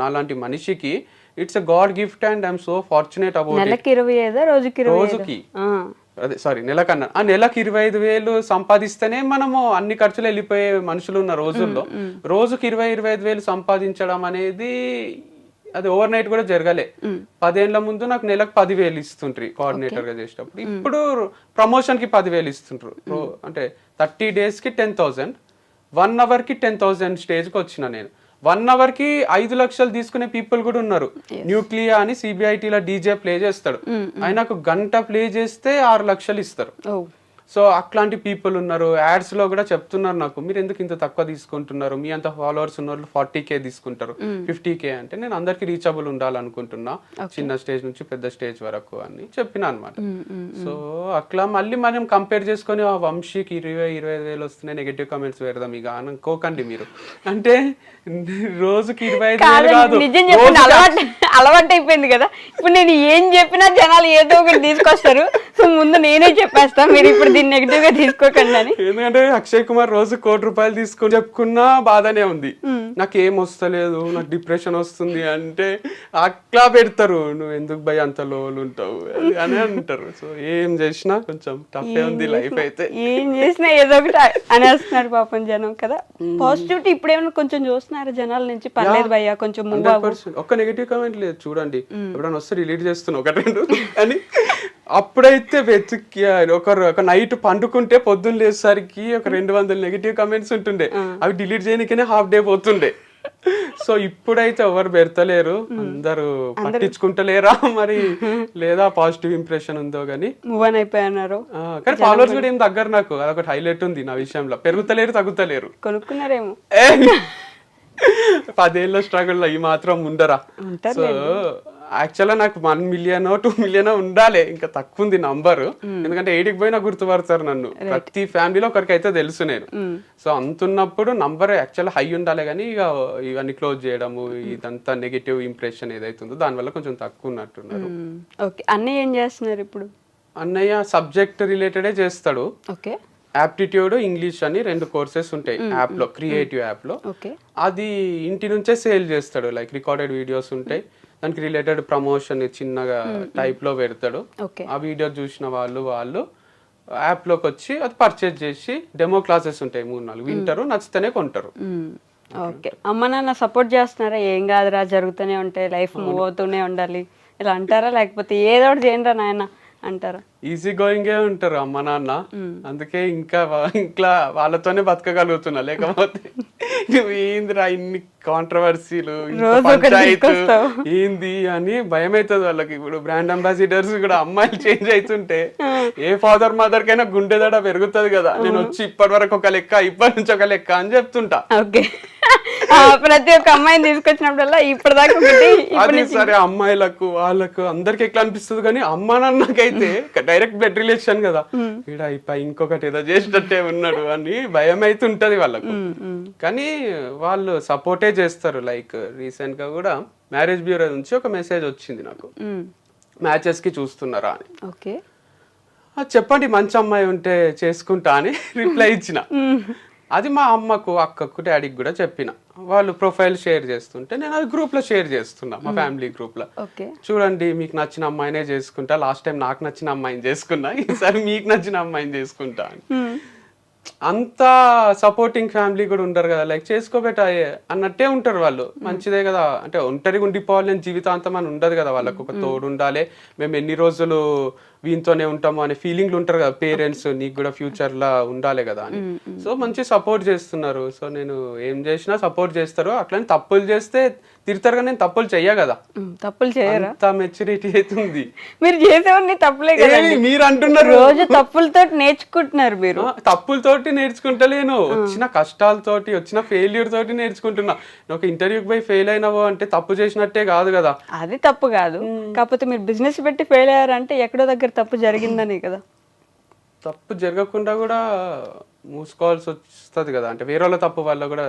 నాలాంటి మనిషికి it's a God gift and I'm so fortunate about it. రోజుకి అదే సారీ నెలకన్నా నెలకు 25 వేలు సంపాదిస్తేనే మనము అన్ని ఖర్చులు వెళ్ళిపోయే మనుషులు ఉన్న రోజుల్లో రోజుకి 20-25 వేలు సంపాదించడం అనేది అది ఓవర్ నైట్ కూడా జరగలే. 10 ఏళ్ల ముందు నాకు నెలకు 10,000 ఇస్తుండ్రి కోఆర్డినేటర్ గా చేసేటప్పుడు. ఇప్పుడు ప్రమోషన్ కి 10,000 ఇస్తుండ్రు. అంటే 30 days కి 10,000, 1 hour కి 10,000 స్టేజ్ కి వచ్చిన నేను. 1 hour కి 5 లక్షలు తీసుకునే పీపుల్ కూడా ఉన్నారు. న్యూక్లియా అని సిబిఐటీలో డీజే ప్లే చేస్తాడు, ఆయనకు గంట ప్లే చేస్తే 6 లక్షలు ఇస్తారు. సో అట్లాంటి పీపుల్ ఉన్నారు. యాడ్స్ లో కూడా చెప్తున్నారు నాకు, మీరు ఎందుకు ఇంత తక్కువ తీసుకుంటున్నారు, మీ అంత ఫాలోవర్స్ ఉన్న వాళ్ళు 40K తీసుకుంటారు, 50K అంటే నేను అందరికి రీచబుల్ ఉండాలనుకుంటున్నా, చిన్న స్టేజ్ నుంచి పెద్ద స్టేజ్ వరకు అని చెప్పిన అనమాట. సో అట్లా మళ్ళీ మనం కంపేర్ చేసుకొని ఆ వంశీకి 20-25 వేలు వస్తున్నాయి, నెగటివ్ కామెంట్స్ పెడదాం ఇక అనుకోకండి మీరు. అంటే రోజుకి 25 వేలు కాదు, అలవాటు అయిపోయింది కదా. ఇప్పుడు నేను ఏం చెప్పినా జనాలు ఏదో ఒకటి తీసుకొస్తారు. సో ముందు నేనే చెప్పేస్తా, మీరు ఇప్పుడు దీన్ని నెగిటివ్ గా తీసుకోకండి అని. ఎందుకంటే అక్షయ్ కుమార్ రోజు ₹1,00,00,000 తీసుకొని చెప్పుకున్నా బాధనే ఉంది. నాకు ఏం వస్తలేదు, నాకు డిప్రెషన్ వస్తుంది అంటే అట్లా పెడతారు, నువ్వు ఎందుకు భయ అంత లోలు ఉంటావు అని అంటారు. సో ఏం చేసినా కొంచెం టఫే ఉంది లైఫ్ అయితే. ఏం చేసినా ఏదో ఒకటి అనేస్తున్నారు పాపం జనం కదా. పాజిటివిటీ ఇప్పుడు ఏమైనా కొంచెం చూస్తున్నారు జనాల నుంచి, పర్లేదు భయ్యా కొంచెం మూవ్ అవ్వు. ఒక్క నెగిటివ్ కామెంట్ లేదు చూడండి, ఎప్పుడైనా వస్తే రిలీట్ చేస్తున్నా 1-2 అని. అప్పుడైతే వెతికి ఒక నైట్ పండుకుంటే పొద్దున్న లేసరికి ఒక 200 నెగిటివ్ కామెంట్స్ ఉంటుండే, అవి డిలీట్ చేయడానికనే హాఫ్ డే పోతుండే. సో ఇప్పుడైతే ఎవరు పెడతలేరు, అందరూ పట్టించుకుంటలేరా మరి, లేదా పాజిటివ్ ఇంప్రెషన్ ఉందో గానీ మూవ్ ఆన్ అయిపోయినారు. కానీ ఫాలోవర్స్ కూడా ఏం దగ్గర, నాకు అదొకటి హైలైట్ ఉంది నా విషయంలో, పెరుగుతలేరు తగ్గుతలేరు. కొనుక్కున్నారేమో 10 ఏళ్ళ స్ట్రగుల్ ఈ మాత్రం ఉండరా. సో యాక్చువల్గా నాకు 1 million 2 million ఉండాలి, ఇంకా తక్కువ ఉంది నంబర్. ఎందుకంటే 8కి పోయినా గుర్తుపడతారు నన్ను, ప్రతి ఫ్యామిలీలో ఒకరికి అయితే తెలుసు నేను. సో అంతున్నప్పుడు నంబర్ యాక్చువల్గా హై ఉండాలి, కానీ ఇక ఇవన్నీ క్లోజ్ చేయడము, ఇదంతా నెగిటివ్ ఇంప్రెషన్ ఏదైతుందో దానివల్ల కొంచెం తక్కువ ఉన్నట్టున్నారు. ఓకే, అన్నయ్య ఏం చేస్తున్నారు ఇప్పుడు? అన్నయ్య సబ్జెక్ట్ రిలేటెడే చేస్తాడు. ఓకే, యాప్టిట్యూడ్, ఇంగ్లీష్ అని 2 కోర్సెస్ ఉంటాయి యాప్ లో, క్రియేటివ్ యాప్ లో. అది ఇంటి నుంచే సేల్ చేస్తాడు, లైక్ రికార్డెడ్ వీడియోస్ ఉంటాయి, దానికి రిలేటెడ్ ప్రమోషన్ చిన్నగా టైప్ లో పెడతాడు. ఆ వీడియో చూసిన వాళ్ళు యాప్ లోకి వచ్చి అది పర్చేజ్ చేసి డెమో క్లాసెస్ ఉంటాయి 3-4 వింటారు, నచ్చితేనే కొంటారు. ఓకే, అమ్మ నాన్న సపోర్ట్ చేస్తున్నారా? ఏం కాదురా, జరుగుతూనే ఉంటాయి, లైఫ్ మూవ్ అవుతూనే ఉండాలి ఇలా అంటారా, లేకపోతే ఏదో ఒకటి చేయండి నాయన అంటారా? ఈజీ గోయింగే ఉంటారు అమ్మ నాన్న, అందుకే ఇంకా వాళ్ళతోనే బతకగలుగుతున్నా. లేకపోతే నువ్వు ఏందిరా ఇన్ని కాంట్రవర్సీలు, పంచాయతీ ఏంది అని భయం అవుతుంది వాళ్ళకి. ఇప్పుడు బ్రాండ్ అంబాసిడర్స్ కూడా అమ్మాయిలు చేంజ్ అవుతుంటే ఏ ఫాదర్ మదర్ కైనా గుండెదడ పెరుగుతుంది కదా. నేను వచ్చి ఇప్పటి వరకు ఒక లెక్క, ఇప్పటి నుంచి ఒక లెక్క అని చెప్తుంటా. ఓకే, ప్రతి ఒక్క అమ్మాయిని తీసుకొచ్చినప్పుడల్లా ఇప్పటిదాకా అది సరే, అమ్మాయిలకు వాళ్ళకు అందరికి ఎట్లా అనిపిస్తుంది, కానీ అమ్మ నాన్నకైతే డైరెక్ట్ బ్లడ్ రిలేషన్ కదా, ఇక్కడ ఇంకొకటి ఏదో చేసినట్టే ఉన్నాడు అని భయం అయితే ఉంటది వాళ్ళకు. కానీ వాళ్ళు సపోర్టే చేస్తారు. లైక్ రీసెంట్ గా కూడా మ్యారేజ్ బ్యూరో నుంచి ఒక మెసేజ్ వచ్చింది నాకు, మ్యాచెస్ కి చూస్తున్నారా అని. ఓకే, చెప్పండి మంచి అమ్మాయి ఉంటే చేసుకుంటా అని రిప్లై ఇచ్చిన. అది మా అమ్మకు, అక్కకు, డాడీకి కూడా చెప్పిన. వాళ్ళు ప్రొఫైల్ షేర్ చేస్తుంటే నేను అది గ్రూప్ లో షేర్ చేస్తున్నా, మా ఫ్యామిలీ గ్రూప్ లో. చూడండి, మీకు నచ్చిన అమ్మాయినే చేసుకుంటా, లాస్ట్ టైం నాకు నచ్చిన అమ్మాయిని చేసుకున్నా, ఈసారి మీకు నచ్చిన అమ్మాయిని చేసుకుంటా అని. అంత సపోర్టింగ్ ఫ్యామిలీ కూడా ఉంటారు కదా, లైక్ చేసుకోబెట్టా అన్నట్టే ఉంటారు వాళ్ళు. మంచిదే కదా, అంటే ఒంటరిగా ఉండిపోవాలి జీవితాంతం అని ఉండదు కదా, వాళ్ళకు ఒక తోడు ఉండాలి, మేము ఎన్ని రోజులు వీనితోనే ఉంటాము అనే ఫీలింగ్లు ఉంటారు కదా పేరెంట్స్, నీకు కూడా ఫ్యూచర్ లా ఉండాలి కదా అని. సో మంచి సపోర్ట్ చేస్తున్నారు. సో నేను ఏం చేసినా సపోర్ట్ చేస్తారు. అట్లని తప్పులు చేస్తే తిడతారు, కానీ నేను తప్పులు చెయ్య కదా. తప్పులు చేయరా? అంత మెచ్యూరిటీ అవుతుంది. మీరు చేసేవన్నీ తప్పులే కదా, మీరు అంటున్నారు. రోజు తప్పులతో నేర్చుకుంటున్నారు మీరు. తప్పులతోటి నేర్చుకుంటలేను, వచ్చిన కష్టాలతోటి, వచ్చిన ఫెయిల్యూర్ తోటి నేర్చుకుంటున్నా. ఒక ఇంటర్వ్యూకి పోయి ఫెయిల్ అయినావో అంటే తప్పు చేసినట్టే కాదు కదా. అది తప్పు కాదు, కాకపోతే మీరు బిజినెస్ పెట్టి ఫెయిల్ అయ్యారంటే ఎక్కడో దగ్గర తప్పు జరిగిందని కదా. తప్పు జరగకుండా కూడా మూసుకోవాల్సి వస్తుంది కదా, అంటే వేరే వాళ్ళ తప్పు వల్ల కూడా.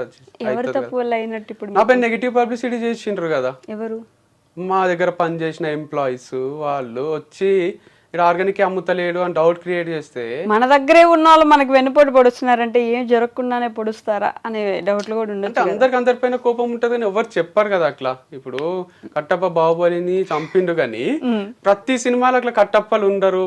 ఎవరు తప్పు వల్ల అయినట్టు? ఇప్పుడు నా పైన నెగిటివ్ పబ్లిసిటీ చేసిండ్రు కదా. ఎవరు? మా దగ్గర పనిచేసిన ఎంప్లాయీస్ వాళ్ళు వచ్చి ఇక్కడ ఆర్గానిక్ అమ్ముతలేడు అని డౌట్ క్రియేట్ చేస్తే మన దగ్గరే ఉన్న వాళ్ళు మనకు వెన్నుపోటు పొడుస్తున్నారంటే ఏం జరగకుండానే పొడుస్తారా అనే డౌట్లు కూడా అంటే ఉండొచ్చు. అందరిపైన కోపం ఉంటది అని ఎవరు చెప్పారు కదా అట్లా. ఇప్పుడు కట్టప్ప బాహుబలిని చంపిండు కానీ ప్రతి సినిమాలో అట్లా కట్టప్పలు ఉండరు,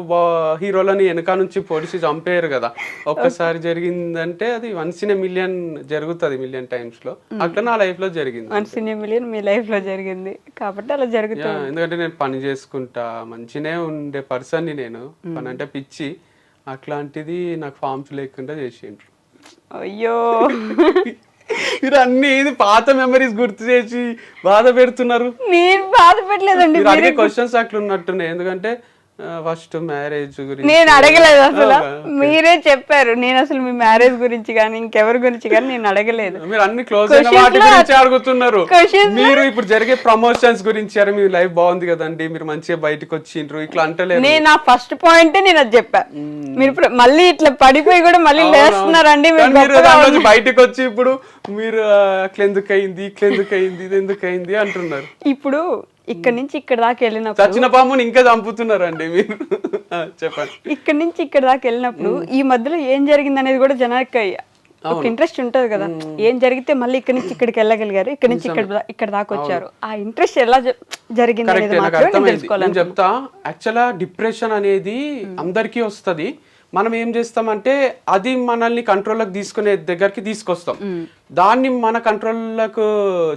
హీరోలని వెనక నుంచి పొడిచి చంపేయరు కదా. ఒక్కసారి జరిగిందంటే అది 1 in a million జరుగుతుంది, million times లో. అట్లా నా లైఫ్ లో జరిగింది. 1 in a million me life లో జరిగింది కాబట్టి అలా జరుగుతుంది. ఎందుకంటే నేను పని చేసుకుంటా, మంచినే ఉండే పర్సన్ ని నేను, పని అంటే పిచ్చి. అట్లాంటిది నాకు ఫార్మ్స్ లేకుండా చేసిండ్రు. అయ్యో మీరు అన్ని పాత మెమరీస్ గుర్తు చేసి బాధ పెడుతున్నారు. నేను బాధ పెట్టలేదండి. మీరు అడిగే క్వశ్చన్స్ అట్లా ఉన్నట్టున్నాయి. ఎందుకంటే ఫస్ట్ మ్యారేజ్ గురించి నేను అడగలేదు అసలు, మీరే చెప్పారు. నేను అసలు మీ మ్యారేజ్ గురించి కానీ ఇంకెవరి గురించి కానీ నేను అడగలేదు. మీరు అన్ని క్లోజ్ అయిన వాటి గురించి అడుగుతున్నారు. మీరు ఇప్పుడు జరిగే ప్రమోషన్స్ గురించి, అరే మీ లైఫ్ బాగుంది కదండి, మీరు మంచిగా బయటకు వచ్చిండ్రు, ఇట్లా అంటలేదు. నేను నా ఫస్ట్ పాయింట్ నేను అది చెప్పా. మీరు మళ్ళీ ఇట్లా పడిపోయి కూడా మళ్ళీ లేస్తున్నారండి. మీరు బయటకు వచ్చి ఇప్పుడు మీరు అట్లా ఎందుకు అయింది, ఇట్లా ఎందుకు అయింది, ఇది ఎందుకు అయింది అంటున్నారు. ఇప్పుడు ఇక్కడ నుంచి ఇక్కడ దాకా వెళ్ళినప్పుడు చచ్చిన పాముని ఇంకా చంపుతున్నారండి మీరు. చెప్పండి. ఇక్కడ నుంచి ఇక్కడ దాకా వెళ్ళినప్పుడు ఈ మధ్యలో ఏం జరిగింది అనేది కూడా జనానికి ఒక ఇంట్రెస్ట్ ఉంటది కదా. ఏం జరిగితే మళ్ళీ ఇక్కడ నుంచి ఇక్కడికి వెళ్ళగలిగారు, ఇక్కడ నుంచి ఇక్కడ దాకా వచ్చారు, ఆ ఇంట్రెస్ట్ ఎలా జరిగింది అనేది మాత్రం తెలుసుకోవాలి. నేను చెప్తా. యాక్చువల్గా డిప్రెషన్ అనేది అందరికీ వస్తది. మనం ఏం చేస్తామంటే అది మనల్ని కంట్రోల్లోకి తీసుకునే దగ్గరికి తీసుకొస్తాం. దాన్ని మన కంట్రోల్లోకి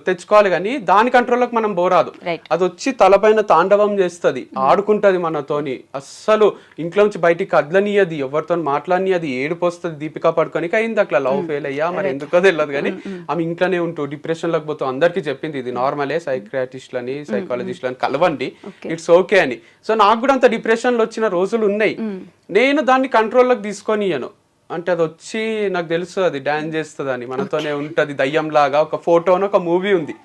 తెచ్చుకోవాలి, కానీ దాని కంట్రోల్లోకి మనం పోరాదు. అది వచ్చి తలపైన తాండవం చేస్తుంది, ఆడుకుంటది మనతోని. అస్సలు ఇంట్లో నుంచి బయటికి కదలనియది, ఎవరితో మాట్లాడనియది, ఏడుపు వస్తుంది. దీపికా పడుకోనికి అయింది అట్లా, లవ్ ఫెయిల్ అయ్యా మరి ఎందుకో తెలియదు కానీ ఆమె ఇంట్లోనే ఉంటూ డిప్రెషన్ లోకి పోతూ అందరికీ చెప్పింది ఇది నార్మలే, సైక్రియాటిస్ట్లని సైకాలజిస్ట్లని కలవండి, ఇట్స్ ఓకే అని. సో నాకు కూడా అంత డిప్రెషన్లో వచ్చిన రోజులు ఉన్నాయి. నేను దాన్ని కంట్రోల్లోకి తీసుకొనియను. అంటే అది వచ్చి నాకు తెలుసు అది డాన్స్ చేస్తుంది అని, మనతోనే ఉంటది దయ్యం లాగా. ఒక ఫోటోను ఒక మూవీ ఉంది,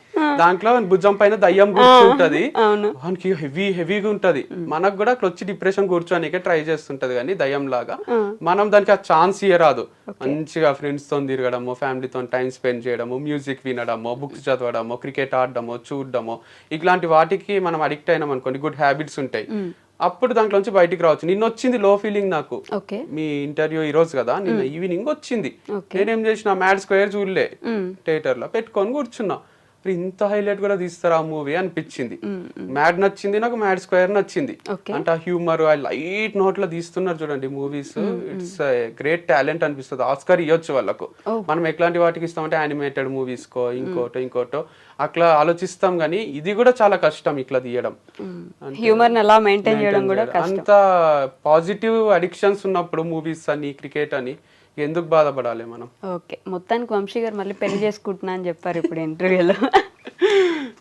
దాంట్లో భుజం పైన దయ్యం కూర్చుంటది, వానికి హెవీగా ఉంటది. మనకు కూడా అట్లా వచ్చి డిప్రెషన్ కూర్చోనికే ట్రై చేస్తుంటది కానీ దయ్యం లాగా. మనం దానికి ఆ ఛాన్స్ ఇయ్యరాదు. మంచిగా ఫ్రెండ్స్ తో తిరగడము, ఫ్యామిలీతో టైం స్పెండ్ చేయడము, మ్యూజిక్ వినడము, బుక్స్ చదవడము, క్రికెట్ ఆడడము, చూడడము, ఇట్లాంటి వాటికి మనం అడిక్ట్ అయినాం అనుకోండి, గుడ్ హ్యాబిట్స్ ఉంటాయి. అప్పుడు దాంట్లోంచి బయటికి రావచ్చు. నిన్న వచ్చింది లో ఫీలింగ్ నాకు. మీ ఇంటర్వ్యూ ఈ రోజు కదా, నిన్న ఈవినింగ్ వచ్చింది. నేనేం చేసిన, మ్యాడ్ స్క్వేర్ చూడలే, థియేటర్ లో పెట్టుకొని కూర్చున్నా. ఇంత హైలైట్ కూడా తీస్తారా ఆ మూవీ అనిపించింది. మ్యాడ్ నచ్చింది నాకు, మ్యాడ్ స్క్వేర్ నచ్చింది. అంటే ఆ హ్యూమర్, ఆ లైట్ నోట్ లో తీస్తున్నారు చూడండి మూవీస్. ఇట్స్ గ్రేట్ టాలెంట్ అనిపిస్తుంది. ఆస్కార్ ఇవ్వచ్చు వాళ్ళకు. మనం ఎట్లాంటి వాటికి ఇస్తామంటే యానిమేటెడ్ మూవీస్ కో ఇంకోటో అట్లా ఆలోచిస్తాం, కానీ ఇది కూడా చాలా కష్టం ఇట్లా తీయడం. హ్యూమర్ ఎలా మెయింటైన్ చేయడం కూడా కష్టం. అంత పాజిటివ్ అడిక్షన్స్ ఉన్నప్పుడు మూవీస్ అని, క్రికెట్ అని ఎందుకు బాధపడాలి మనం. ఓకే, మొత్తానికి వంశీ గారు మళ్ళీ పెళ్లి చేసుకుంటున్నా అని చెప్పారు ఇప్పుడు ఇంటర్వ్యూలో.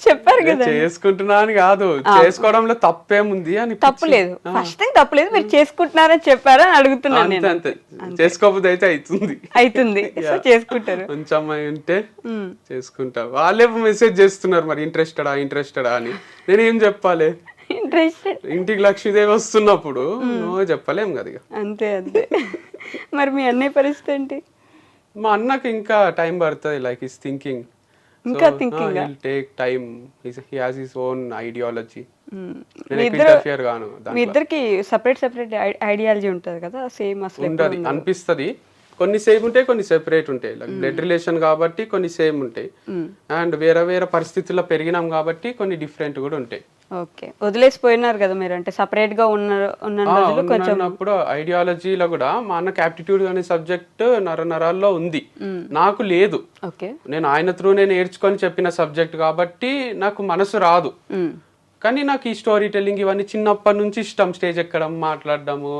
చెప్పారు కదా, చేసుకుంటున్నా అని కాదు, చేసుకోవడంలో తప్పేముంది అని. తప్పులేదు, ఫస్ట్ థింగ్ తప్పులేదు, మీరు చేసుకుంటున్నారని చెప్పారని అడుగుతున్నాను నేను. అంతే, చేసుకోకపోతే అయితే అవుతుంది చేసుకుంటారు. మంచి అమ్మాయి ఉంటే చేసుకుంటా. వాళ్ళే మెసేజ్ చేస్తున్నారు మరి ఇంట్రెస్టెడా అని. నేనేం చెప్పాలి? ఇంటికి లక్ష్మీదేవి వస్తున్నప్పుడు నువ్వు చెప్పలేం కదా. అంతే. మరి మీ అన్నయ్య పరిస్థితి ఏంటి? మా అన్నకి ఇంకా టైం పడుతుంది. లైక్ హిస్ థింకింగ్, ఇంకా thinking take time. He has his own ideology. మీ ఇద్దరికి సెపరేట్ ఐడియాలజీ ఉంటది కదా, సేమ్ అసలు ఉంటది అనిపిస్తుంది. కొన్ని సేమ్ ఉంటాయి, కొన్ని సెపరేట్ ఉంటాయి. లైక్ బ్లడ్ రిలేషన్ కాబట్టి కొన్ని సేమ్ ఉంటాయి, అండ్ వేరే పరిస్థితుల్లో పెరిగినాం కాబట్టి డిఫరెంట్ కూడా ఉంటాయి. ఓకే, వదిలేసిపోయినారు కదా మీరు, అంటే సపరేట్ గా ఉన్నప్పుడు ఐడియాలజీలో కూడా మా అన్నకి యాప్టిట్యూడ్ అనే సబ్జెక్ట్ నరాల్లో ఉంది, నాకు లేదు. నేను ఆయన త్రూ నేర్చుకొని చెప్పిన సబ్జెక్ట్ కాబట్టి నాకు మనసు రాదు. కానీ నాకు ఈ స్టోరీ టెల్లింగ్ ఇవన్నీ చిన్నప్పటి నుంచి ఇష్టం. స్టేజ్ ఎక్కడం, మాట్లాడడము,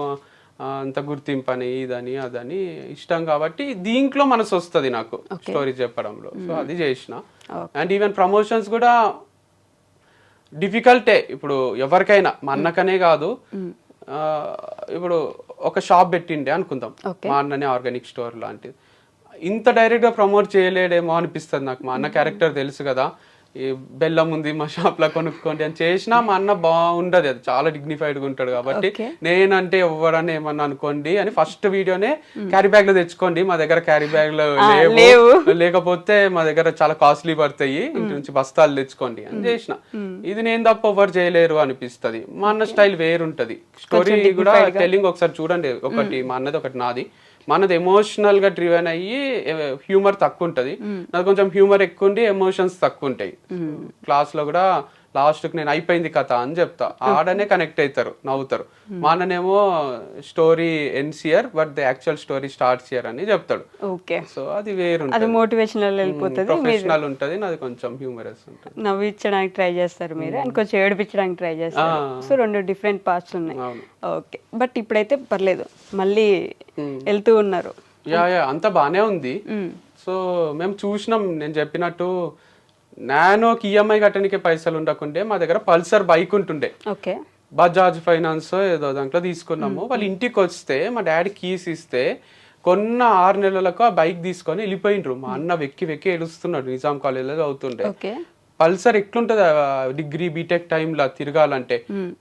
అంత గుర్తింపు అని, ఇదని అదని ఇష్టం కాబట్టి దీంట్లో మనసు వస్తుంది నాకు స్టోరీ చెప్పడంలో. సో అది చేసిన. అండ్ ఈవెన్ ప్రమోషన్స్ కూడా డిఫికల్టే. ఇప్పుడు ఎవరికైనా, మా అన్నకనే కాదు, ఇప్పుడు ఒక షాప్ పెట్టిండే అనుకుందాం, మా అన్ననే ఆర్గానిక్ స్టోర్ లాంటిది. ఇంత డైరెక్ట్ గా ప్రమోట్ చేయలేడేమో అనిపిస్తుంది నాకు. మా అన్న క్యారెక్టర్ తెలుసు కదా, ఈ బెల్లం ఉంది మా షాప్ లో కొనుక్కోండి అని చేసినా మా అన్న బాగుండదు, అది చాలా డిగ్నిఫైడ్ గా ఉంటాడు కాబట్టి నేనంటే ఎవరన్నా ఏమన్నా అనుకోండి అని ఫస్ట్ వీడియోనే క్యారీ బ్యాగ్ లో తెచ్చుకోండి, మా దగ్గర క్యారీ బ్యాగ్ లో లేవు, లేకపోతే మా దగ్గర చాలా కాస్ట్లీ పడతాయి, ఇంటి నుంచి బస్తాలు తెచ్చుకోండి అని చేసిన. ఇది నేను తప్ప ఎవరు చేయలేరు అనిపిస్తది. మా అన్న స్టైల్ వేరుంటది, స్టోరీ కూడా టెల్లింగ్ ఒకసారి చూడండి, ఒకటి మా అన్నది ఒకటి నాది. మనది ఎమోషనల్ గా డ్రివెన్ అయ్యి హ్యూమర్ తక్కువ ఉంటది, నాది కొంచెం హ్యూమర్ ఎక్కువ ఉండి ఎమోషన్స్ తక్కువ ఉంటాయి. క్లాస్ లో కూడా లాస్ట్ కి నేను అయిపోయింది కథ అని చెప్తా, ఆడనే కనెక్ట్ అవుతారు, నవ్వుతారు. మా అన్ననేమో story ends here but the actual story starts here అని చెప్తాడు. ఓకే, సో అది వేరు, అది మోటివేషనల్ వెళ్ళిపోతుంది, ప్రొఫెషనల్ ఉంటది, నాది కొంచెం హ్యూమరస్ ఉంటుంది. నవ్వించడానికి ట్రై చేస్తారు మీరు, అండ్ కొంచెం ఏడిపించడానికి ట్రై చేస్తారు. సో రెండు డిఫరెంట్ పార్ట్స్ ఉన్నాయి. ఓకే, బట్ ఇప్పుడైతే పర్లేదు, మళ్ళీ వెళ్తూ ఉన్నారు. యా అంతా బానే ఉంది. సో మేము చూసినాం, నేను చెప్పినట్టు నానోకి ఈఎంఐ కట్టడానికి పైసలు ఉండకుండే మా దగ్గర పల్సర్ బైక్ ఉంటుండే, ఓకే, బజాజ్ ఫైనాన్స్ ఏదో దాంట్లో తీసుకున్నాము. వాళ్ళు ఇంటికి వస్తే మా డాడీ కీస్ ఇస్తే కొన్న 6 నెలలకు ఆ బైక్ తీసుకొని వెళ్ళిపోయిండ్రు. మా అన్న వెక్కి వెక్కి ఏడుస్తున్నాడు, నిజాం కాలేజీలో చదువుతుండే. పల్సర్ ఎట్లుంటది డిగ్రీ బీటెక్ టైంలో తిరగాలంటే.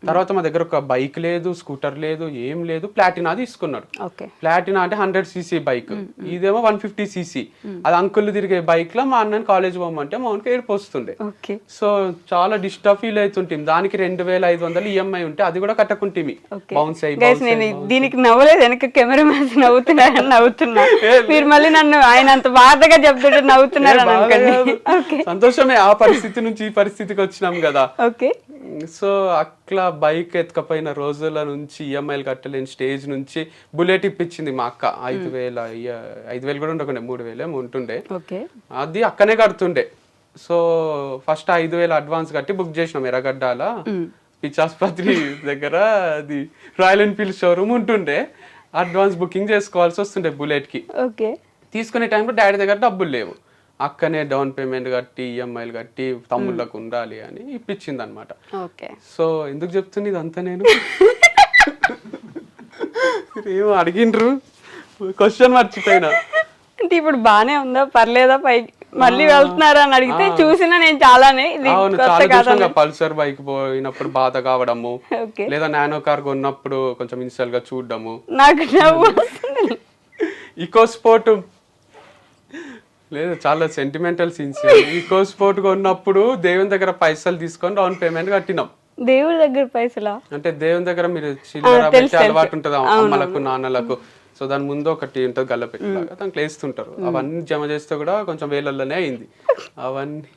తర్వాత మా దగ్గర ఒక బైక్ లేదు, స్కూటర్ లేదు, ఏం లేదు. ప్లాటినా తీసుకున్నాడు. ప్లాటినా అంటే 100cc బైక్, ఇదేమో 150cc. అది అంకుల్ తిరిగే బైక్ లో మా అన్నని కాలేజ్ పోమంటే మా అన్నకి ఏడుపు వస్తుండే. సో చాలా డిస్టర్బ్ ఫీల్ అవుతుంటాం. దానికి 2500 ఈఎంఐ ఉంటే అది కూడా కట్టకుంటేమి బౌన్స్ అయ్యి. దీనికి నవ్వలేదు, వెనక కెమెరా మ్యాన్ నవ్వుతున్నా, మీరు మళ్ళీ నన్ను ఆయన అంత బాధగా చెప్తుంటే నవ్వుతున్నారు. సంతోషమే, ఆ పరిస్థితి నుంచి ఈ పరిస్థితికి వచ్చినాం కదా. ఓకే, సో అట్లా బైక్ ఎత్తుకపోయిన రోజుల నుంచి ఈఎంఐలు కట్టలేని స్టేజ్ నుంచి బుల్లెట్ ఇప్పించింది మా అక్క. 5,000 కూడా ఉండకుండే, 3,000 ఉంటుండే. అది అక్కనే కడుతుండే. సో ఫస్ట్ 5,000 అడ్వాన్స్ కట్టి బుక్ చేసినాం ఎర్రగడ్డాల పిచ్చాసుపత్రి దగ్గర. అది రాయల్ ఎన్ఫీల్డ్ షోరూమ్ ఉంటుండే, అడ్వాన్స్ బుకింగ్ చేసుకోవాల్సి వస్తుండే బుల్లెట్ కి. తీసుకునే టైంలో డాడీ దగ్గర డబ్బులు లేవు, అక్కనే డౌన్ పేమెంట్ కట్టి ఈఎంఐలు కట్టి తమ్ముళ్ళకు ఉండాలి అని ఇప్పించింది అనమాట. సో ఎందుకు చెప్తుంది ఇదంతా, నేను ఏమో అడిగిండ్రు, క్వశ్చన్ మర్చిపోయినా. అంటే ఇప్పుడు బానే ఉందా, పర్లేదా, పైకి మళ్ళీ వెళ్తున్నారా అని అడిగితే చూసినా నేను చాలానే. అవును, చాలా చూసాను. పల్సర్ బైక్ పోయినప్పుడు బాధ కావడము, లేదా నానో కార్ కొన్నప్పుడు కొంచెం ఇన్స్టాల్ గా చూడడము. నాకు ఈకో స్పోర్ట్ లేదు, చాలా సెంటిమెంటల్ సీన్స్. ఈకో స్పోర్ట్ కొన్నప్పుడు దేవుని దగ్గర పైసలు తీసుకొని డౌన్ పేమెంట్ కట్టినాం. దేవుడి దగ్గర పైసలా అంటే దేవుని దగ్గర మీరు చిల్లర పెట్టి అలవాటు ఉంటది అమ్మలకు నాన్నలకు. సో దాని ముందు ఒకటి ఉంటుంది గల్లపెట్టిలాగా, దాంట్లో వేస్తుంటారు. అవన్నీ జమ చేస్తే కూడా కొంచెం వేలల్లోనే అయింది అవన్నీ.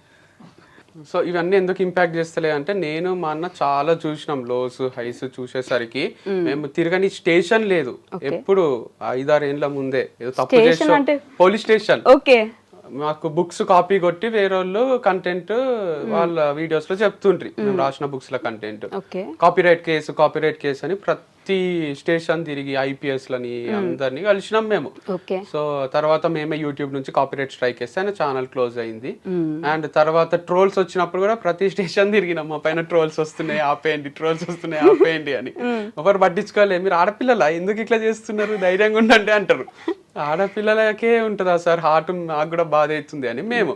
సో ఇవన్నీ ఎందుకు ఇంపాక్ట్ చేస్తలే అంటే, నేను మా అన్న చాలా చూసినాం లోస్ హైస్. చూసేసరికి మేము తిరగని స్టేషన్ లేదు. ఎప్పుడు 5-6 ఏళ్ళ ముందే ఏదో తప్పు చేసాం, పోలీస్ స్టేషన్. మాకు బుక్స్ కాపీ కొట్టి వేరే వాళ్ళు కంటెంట్ వాళ్ళ వీడియోస్ లో చెప్తుండ్రి, మేము రాసిన బుక్స్ లో కంటెంట్. కాపీరైట్ కేసు అని ప్రతి స్టేషన్ తిరిగి ఐపీఎస్ లని అందరినీ కలిసినాం మేము. సో తర్వాత మేమే యూట్యూబ్ నుంచి కాపీరైట్ స్ట్రైక్ వేస్తే ఆయన ఛానల్ క్లోజ్ అయింది. అండ్ తర్వాత ట్రోల్స్ వచ్చినప్పుడు కూడా ప్రతి స్టేషన్ తిరిగినాం, మా పైన ట్రోల్స్ వస్తున్నాయి ఆపేయండి, ట్రోల్స్ వస్తున్నాయి ఆపేయండి అని. ఎవరు పట్టించుకోలే, మీరు ఆడపిల్లలా ఎందుకు ఇట్లా చేస్తున్నారు, ధైర్యంగా ఉండండి అంటారు. ఆడపిల్లలకే ఉంటుందా సార్ హార్ట్, నాకు కూడా బాధ అవుతుంది అని మేము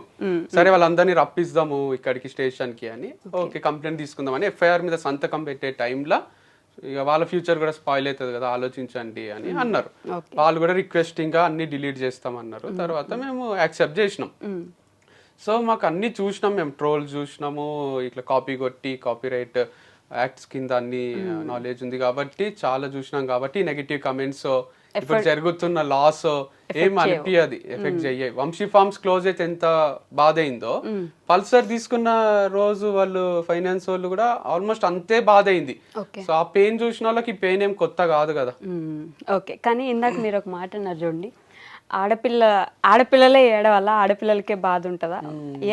సరే వాళ్ళందరినీ రప్పిస్తాము ఇక్కడికి స్టేషన్ కి అని, ఓకే కంప్లైంట్ తీసుకుందాం అని ఎఫ్ఐఆర్ మీద సంతకం పెట్టే టైంలో ఇక వాళ్ళ ఫ్యూచర్ కూడా స్పాయిల్ అవుతుంది కదా, ఆలోచించండి అని అన్నారు. వాళ్ళు కూడా రిక్వెస్టింగ్ గా అన్ని డిలీట్ చేస్తామన్నారు. తర్వాత మేము యాక్సెప్ట్ చేసినాం. సో మాకు అన్ని చూసినాం, మేము ట్రోల్ చూసినాము, ఇట్లా కాపీ కొట్టి కాపీరైట్ యాక్ట్స్ కింద అన్ని నాలెడ్జ్ ఉంది కాబట్టి చాలా చూసినాం. కాబట్టి నెగిటివ్ కమెంట్స్, ఇప్పుడు జరుగుతున్న లాస్ ఏం అనిపించదు, ఎఫెక్ట్ చెయ్యాయి. వంశీ ఫార్మ్స్ క్లోజ్ అయితే ఎంత బాధ అయిందో, పల్సర్ తీసుకున్న రోజు వాళ్ళు ఫైనాన్స్ వాళ్ళు కూడా ఆల్మోస్ట్ అంతే బాధ అయింది. సో ఆ పెయిన్ చూసిన వాళ్ళకి ఈ పెయిన్ ఏం కొత్త కాదు కదా. ఓకే, కానీ ఇందాక మీరు ఒక మాట అన్నారు చూడండి, ఆడపిల్లలే ఏడవల్ల, ఆడపిల్లలకే బాధ ఉంటుందా, ఏ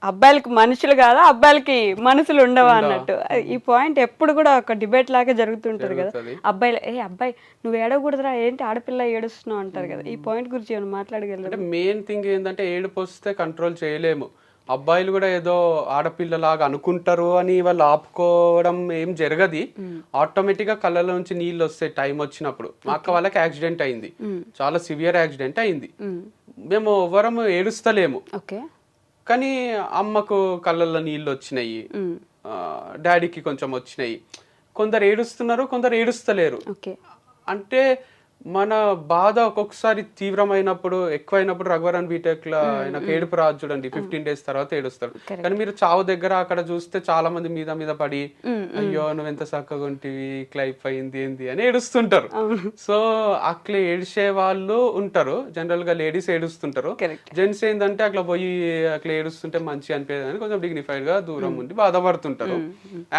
అబ్బాయిలకి మనుషులు కాదా, అబ్బాయిలకి మనసులు ఉండవా అన్నట్టు. ఈ పాయింట్ ఎప్పుడు కూడా ఒక డిబేట్ లాగా జరుగుతుంటది కదా. అబ్బాయి నువ్వు ఏడవకూడదురా, ఏంటి ఆడపిల్ల ఏడుస్తున్నావు అంటారు కదా. ఈ పాయింట్ గురించి ఏమైనా మాట్లాడగలరు? మెయిన్ థింగ్ ఏంటంటే ఏడుపు వస్తే కంట్రోల్ చేయలేము. అబ్బాయిలు కూడా ఏదో ఆడపిల్లలాగా అనుకుంటారు అని వాళ్ళు ఆపుకోవడం ఏం జరగది. ఆటోమేటిక్ గా కళ్ళ నుంచి నీళ్ళు వస్తాయి టైం వచ్చినప్పుడు. మా అక్క వాళ్ళకి యాక్సిడెంట్ అయింది, చాలా సివియర్ యాక్సిడెంట్ అయింది. మేము ఎవరము ఏడుస్తలేము, కానీ అమ్మకు కళ్ళల్లో నీళ్ళు వచ్చినాయి, డాడీకి కొంచెం వచ్చినాయి. కొందరు ఏడుస్తున్నారు, కొందరు ఏడుస్తలేరు. అంటే మన బాధ ఒక్కొక్కసారి తీవ్రమైనప్పుడు, ఎక్కువైనప్పుడు రఘువరన్ బీటెక్ లో ఆయనకు ఏడుపు రాదు చూడండి, 15 days తర్వాత ఏడుస్తాడు. కానీ మీరు చావు దగ్గర అక్కడ చూస్తే చాలా మంది మీద పడి అయ్యో నువ్వు ఎంత చక్కగా ఉంటివి, ఇట్లా అయిపోయింది ఏంది అని ఏడుస్తుంటారు. సో అట్లా ఏడిసే వాళ్ళు ఉంటారు, జనరల్ గా లేడీస్ ఏడుస్తుంటారు. జెంట్స్ ఏంటంటే అట్లా పోయి అట్లా ఏడుస్తుంటే మంచి అనిపించదు అని కొంచెం డిగ్నిఫైడ్ గా దూరం ఉండి బాధపడుతుంటారు.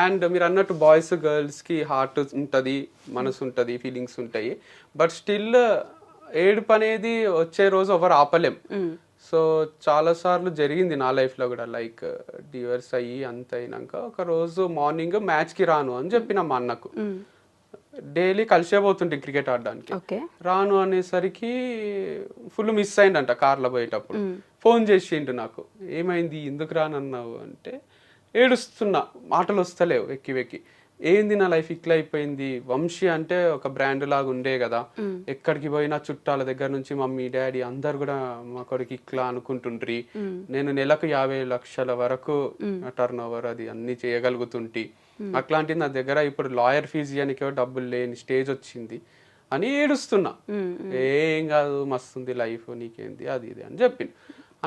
అండ్ మీరు అన్నట్టు బాయ్స్ గర్ల్స్ కి హార్ట్ ఉంటది, మనసు ఉంటది, ఫీలింగ్స్ ఉంటాయి. బట్ స్టిల్ ఏడుపు అనేది వచ్చే రోజు ఎవరు ఆపలేం. సో చాలా సార్లు జరిగింది నా లైఫ్ లో కూడా, లైక్ డివర్స్ అయ్యి అంత అయినాక ఒక రోజు మార్నింగ్ మ్యాచ్ కి రాను అని చెప్పిన మా అన్నకు. డైలీ కలిసే పోతుంటే క్రికెట్ ఆడడానికి, రాను అనేసరికి ఫుల్ మిస్ అయిందంట కార్లో పోయేటప్పుడు. ఫోన్ చేసిండు నాకు, ఏమైంది ఎందుకు రానన్నావు అంటే, ఏడుస్తున్నా, మాటలు వస్తలేవు వెక్కి వెక్కి. ఏంది నా లైఫ్ ఇట్లా అయిపోయింది, వంశీ అంటే ఒక బ్రాండ్ లాగా ఉండే కదా, ఎక్కడికి పోయినా చుట్టాల దగ్గర నుంచి మమ్మీ డాడీ అందరు కూడా మా కొడుకు ఇట్లా అనుకుంటుండ్రి, నేను నెలకు 50 లక్షల వరకు టర్న్ ఓవర్ అది అన్ని చేయగలుగుతుంటి, అట్లాంటిది నా దగ్గర ఇప్పుడు లాయర్ ఫీజు ఇవ్వడానికి డబ్బులు లేని స్టేజ్ వచ్చింది అని ఏడుస్తున్నా. ఏం కాదు మస్తుంది లైఫ్, నీకేంది అది ఇది అని చెప్పింది.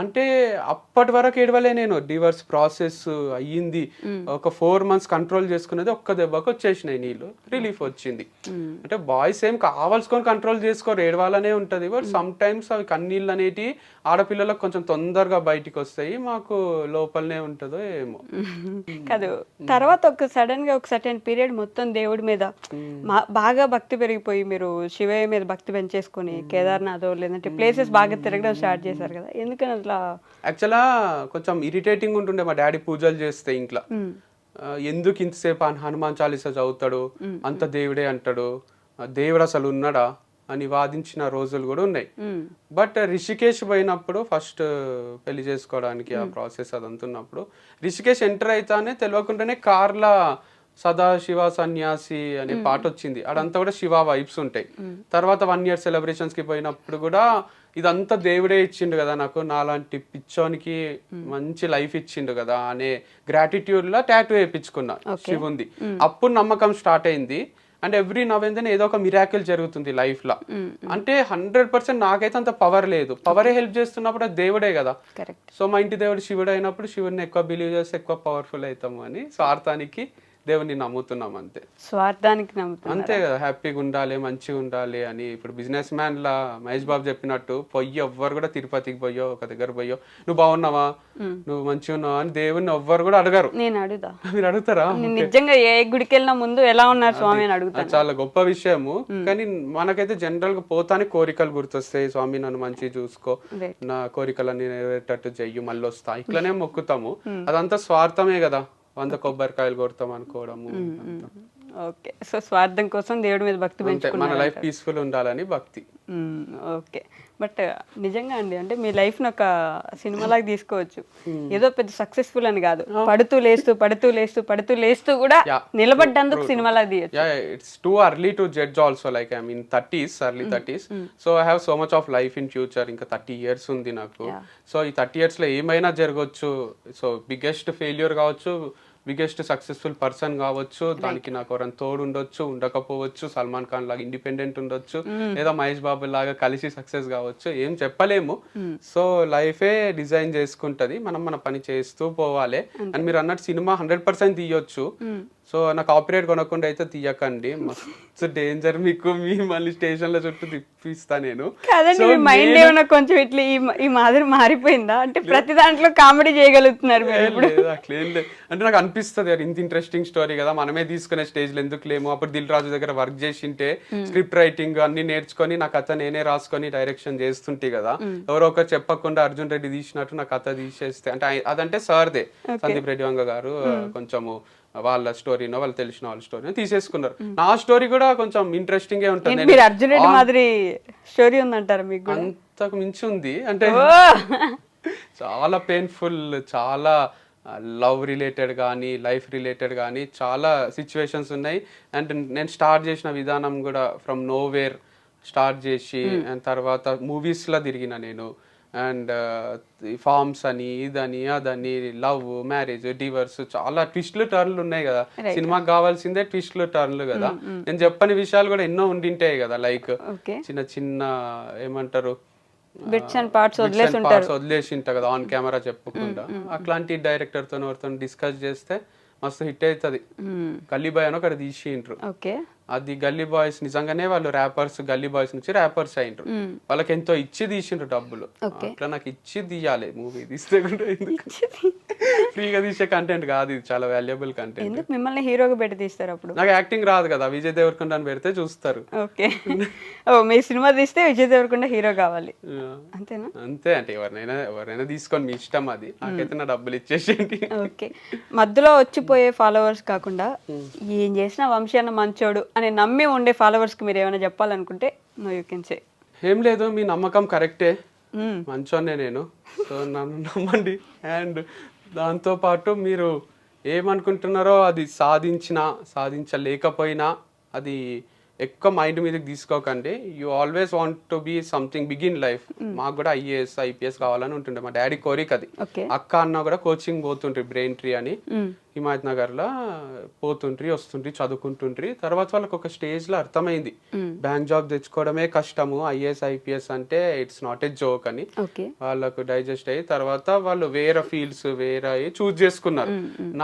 అంటే అప్పటి వరకు ఏడవలే నేను, డివర్స్ ప్రాసెస్ అయ్యింది, ఒక 4 months కంట్రోల్ చేసుకునేది ఒక్క దెబ్బకి వచ్చేసినాయి నీళ్ళు, రిలీఫ్ వచ్చింది. అంటే బాయ్స్ ఏం కావాల్సుకొని కంట్రోల్ చేసుకోరు, ఏడవాలనే ఉంటది. బట్ సమ్ టైమ్స్ అవి కన్నీళ్ళు అనేటి ఆడపిల్లలకు కొంచెం తొందరగా బయటికి వస్తాయి, మాకు లోపలనే ఉంటుందో ఏమో కాదు. తర్వాత ఒక సడన్ గా ఒక సర్టెన్ పీరియడ్ మొత్తం దేవుడి మీద బాగా భక్తి పెరిగిపోయి మీరు శివయ్య మీద భక్తి పెంచేసుకుని కేదార్నాథ్ లేదంటే ప్లేసెస్ బాగా తిరగడం స్టార్ట్ చేశారు కదా, ఎందుకని అట్లా? యాక్చువల్గా కొంచెం ఇరిటేటింగ్ ఉంటుండే మా డాడీ పూజలు చేస్తే ఇంట్లో, ఎందుకు ఇంతసేపు హనుమాన్ చాలీసా చదువుతాడు, అంత దేవుడే అంటాడు, దేవుడు అసలు ఉన్నాడా అని వాదించిన రోజులు కూడా ఉన్నాయి. బట్ రిషికేష్ పోయినప్పుడు ఫస్ట్ పెళ్లి చేసుకోవడానికి ఆ ప్రాసెస్ అదంతా ఉన్నప్పుడు, రిషికేష్ ఎంటర్ అయితానే తెలియకుండానే కార్ల సదాశివ సన్యాసి అనే పాట వచ్చింది, అదంతా కూడా శివ వైబ్స్ ఉంటాయి. తర్వాత 1 year సెలబ్రేషన్స్ కి పోయినప్పుడు కూడా ఇదంతా దేవుడే ఇచ్చిండు కదా నాకు, నాలాంటి పిచ్చోనికి మంచి లైఫ్ ఇచ్చిండు కదా అనే గ్రాటిట్యూడ్ లా టాటూ వేయించుకున్నా శివుంది. అప్పుడు నమ్మకం స్టార్ట్ అయింది. అండ్ ఎవ్రీ నవ్వేందని ఏదో ఒక మిరాకిల్ జరుగుతుంది లైఫ్ లో. అంటే 100% నాకైతే అంత పవర్ లేదు, పవరే హెల్ప్ చేస్తున్నప్పుడు అది దేవుడే కదా. సో మా ఇంటి దేవుడు శివుడు అయినప్పుడు శివుడిని ఎక్కువ బిలీవ్ చేస్తే ఎక్కువ పవర్ఫుల్ అవుతాము అని స్వార్థానికి దేవుని నమ్ముతున్నాం అంతే, స్వార్థానికి నమ్ముతున్నాం అంతే కదా. హ్యాపీగా ఉండాలి, మంచిగా ఉండాలి అని. ఇప్పుడు బిజినెస్ మ్యాన్ లా మహేష్ బాబు చెప్పినట్టు పొయ్యి ఎవ్వరు కూడా తిరుపతికి పోయో ఒక దగ్గర పోయో నువ్వు బాగున్నావా, నువ్వు మంచిగా ఉన్నావా అని దేవుని ఎవ్వరు కూడా అడగరు. నేను అడుగుతా, మీరు అడుగుతారా? నిజంగా ఏ గుడికి వెళ్ళిన ముందు ఎలా ఉన్నారు స్వామి అని అడుగుతా. చాలా గొప్ప విషయము. కానీ మనకైతే జనరల్ గా పోతానే కోరికలు గుర్తొస్తాయి, స్వామి నన్ను మంచిగా చూసుకో, నా కోరికలన్నీ నెరవేరేటట్టు చెయ్యి, మళ్ళీ వస్తా, ఇట్లనే మొక్కుతాము. అదంతా స్వార్థమే కదా, 100 కొబ్బరికాయలు కొడతాం అనుకోవడము. ఓకే, సో స్వార్థం కోసం దేవుడి మీద భక్తి పెంచుకున్నారు, మన లైఫ్ పీస్ఫుల్ ఉండాలని భక్తి. ఓకే, బట్ నిజంగా అండి, అంటే మీ లైఫ్ ని ఒక సినిమా లాగా తీసుకోవచ్చు. ఏదో పెద్ద సక్సెస్ఫుల్ అని కాదు, పడుతూ లేస్తూ పడుతూ లేస్తూ పడుతూ లేస్తూ కూడా నిలబడ్డందుకు సినిమా లాగా తీయచ్చు. It's too early to judge also, like I mean 30s, early 30s. So I have so much of life in future. ఇంకా 30 years ఉంది నాకు. సో ఈ 30 years లో ఏమైనా జరగవచ్చు. సో బిగ్గెస్ట్ ఫెయిల్యూర్ కావచ్చు, బిగ్గెస్ట్ సక్సెస్ఫుల్ పర్సన్ కావచ్చు, దానికి నాకు ఎవరైనా తోడు ఉండొచ్చు, ఉండకపోవచ్చు, సల్మాన్ ఖాన్ లాగా ఇండిపెండెంట్ ఉండొచ్చు, లేదా మహేష్ బాబు లాగా కలిసి సక్సెస్ కావచ్చు, ఏం చెప్పలేము. సో లైఫే డిజైన్ చేసుకుంటది, మనం మన పని చేస్తూ పోవాలి. అండ్ మీరు అన్నట్టు సినిమా 100% తీయొచ్చు. సో నా కాపీరైట్ కొనకుండా అయితే తీయకండి, మస్తు డేంజర్ మీకు, మళ్ళీ స్టేషన్ లో చుట్టూ తిప్పిస్తా నేను. మైండ్ ఏమైనా కొంచెం ఇట్లా ఈ మాదిరి మారిపోయిందా, అంటే ప్రతి దాంట్లో కామెడీ చేయగలుగుతున్నారు అట్లేం లేదు. అంటే నాకు అనిపిస్తుంది ఇంత ఇంట్రెస్టింగ్ స్టోరీ కదా, మనమే తీసుకునే స్టేజ్ లో ఎందుకు లేము. అప్పుడు దిల్ రాజు దగ్గర వర్క్ చేసింటే స్క్రిప్ట్ రైటింగ్ అన్ని నేర్చుకొని నా కథ నేనే రాసుకొని డైరెక్షన్ చేస్తుంటే కదా, ఎవరో ఒకరు చెప్పకుండా అర్జున్ రెడ్డి తీసినట్టు నా కథ తీసేస్తే, అంటే అదంటే సార్దే, సందీప్ రెడ్డి వంగ గారు కొంచెము వాళ్ళ స్టోరీనో వాళ్ళు తెలిసిన వాళ్ళ స్టోరీనో తీసేసుకున్నారు. నా స్టోరీ కూడా కొంచెం ఇంట్రెస్టింగ్ గా ఉంటుంది. అర్జున్ రెడ్డి మాదిరి స్టోరీ ఉందంటారు మీకు? అంతకు మించి ఉంది. అంటే చాలా పెయిన్ఫుల్, చాలా లవ్ రిలేటెడ్ కానీ లైఫ్ రిలేటెడ్ కానీ చాలా సిచ్యువేషన్స్ ఉన్నాయి. అండ్ నేను స్టార్ట్ చేసిన విధానం కూడా ఫ్రమ్ నోవేర్ స్టార్ట్ చేసి, అండ్ తర్వాత మూవీస్లో తిరిగిన నేను. అండ్ ఫార్మ్స్ అని ఇదని అదని లవ్ మ్యారేజ్ డివర్స్ చాలా ట్విస్ట్లు టర్న్లు ఉన్నాయి కదా. సినిమాకి కావాల్సిందే ట్విస్ట్లు టర్న్లు కదా. నేను చెప్పని విషయాలు కూడా ఎన్నో ఉండింటాయి కదా, లైక్ చిన్న చిన్న ఏమంటారు బిట్స్ అండ్ పార్ట్స్ వదిలేసి ఉంటా కదా ఆన్ కెమెరా చెప్పకుండా. అట్లాంటి డైరెక్టర్ తో ఎవరితో డిస్కస్ చేస్తే మస్తు హిట్ అవుతుంది. గల్లీ బాయ్ అని ఒకటి తీసిండ్రు. అది గల్లీ బాయ్స్ నిజంగానే వాళ్ళు ర్యాపర్స్, గల్లీ బాయ్స్ నుంచి ర్యాపర్స్ అయిండ్రు. వాళ్ళకి ఎంతో ఇచ్చి తీసిండ్రు డబ్బులు. అట్లా నాకు ఇచ్చి తీయాలి మూవీ తీస్తే కూడా. ఫ్రీగా తీసే కంటెంట్ కాదు ఇది, చాలా వాల్యుబుల్ కంటెంట్. మిమ్మల్ని హీరోగా పెట్టి తీస్తారు అప్పుడు? నాకు యాక్టింగ్ రాదు కదా, విజయ్ దేవరకొండ అని పెడితే చూస్తారు. ఓకే, ఓ మీ సినిమా తీస్తే విజయ్ దేవరకొండ హీరో కావాలి అంతేనా? అంతే, అంటే ఎవరైనా తీసుకొని మీ ఇష్టం, అది నాకైతే నా డబ్బులు ఇచ్చేసేయండి. ఓకే, మధ్యలో వచ్చిపోయే ఫాలోవర్స్ కాకుండా ఏం చేసినా వంశీ అన్న మంచోడు అని నమ్మి ఉండే ఫాలోవర్స్ కి మీరు ఏమైనా చెప్పాలనుకుంటే నో యూ కెన్ సే. ఏం లేదు, మీ నమ్మకం కరెక్టే, మంచోనే నేను, సో నన్ను నమ్మండి. అండ్ దాంతోపాటు మీరు ఏమనుకుంటున్నారో అది సాధించలేకపోయినా అది ఎక్కువ మైండ్ మీదకి తీసుకోకండి. You always want to be something big in life. మాకు కూడా IAS IPS కావాలని ఉంటుండే, మా డాడీ కోరిక అది. అక్క అన్న కూడా కోచింగ్ పోతుండ్రి, బ్రెయిన్ ట్రీ అని హిమాయత్ నగర్ లో పోతుండ్రి వస్తుండ్రి చదువుకుంటుండ్రి. తర్వాత వాళ్ళకి ఒక స్టేజ్ లో అర్థమైంది బ్యాంక్ జాబ్ తెచ్చుకోవడమే కష్టము, IAS IPS అంటే ఇట్స్ నాట్ ఏ జోక్ అని వాళ్ళకు డైజెస్ట్ అయ్యి తర్వాత వాళ్ళు వేరే ఫీల్డ్స్ వేరే చూస్ చేసుకున్నారు.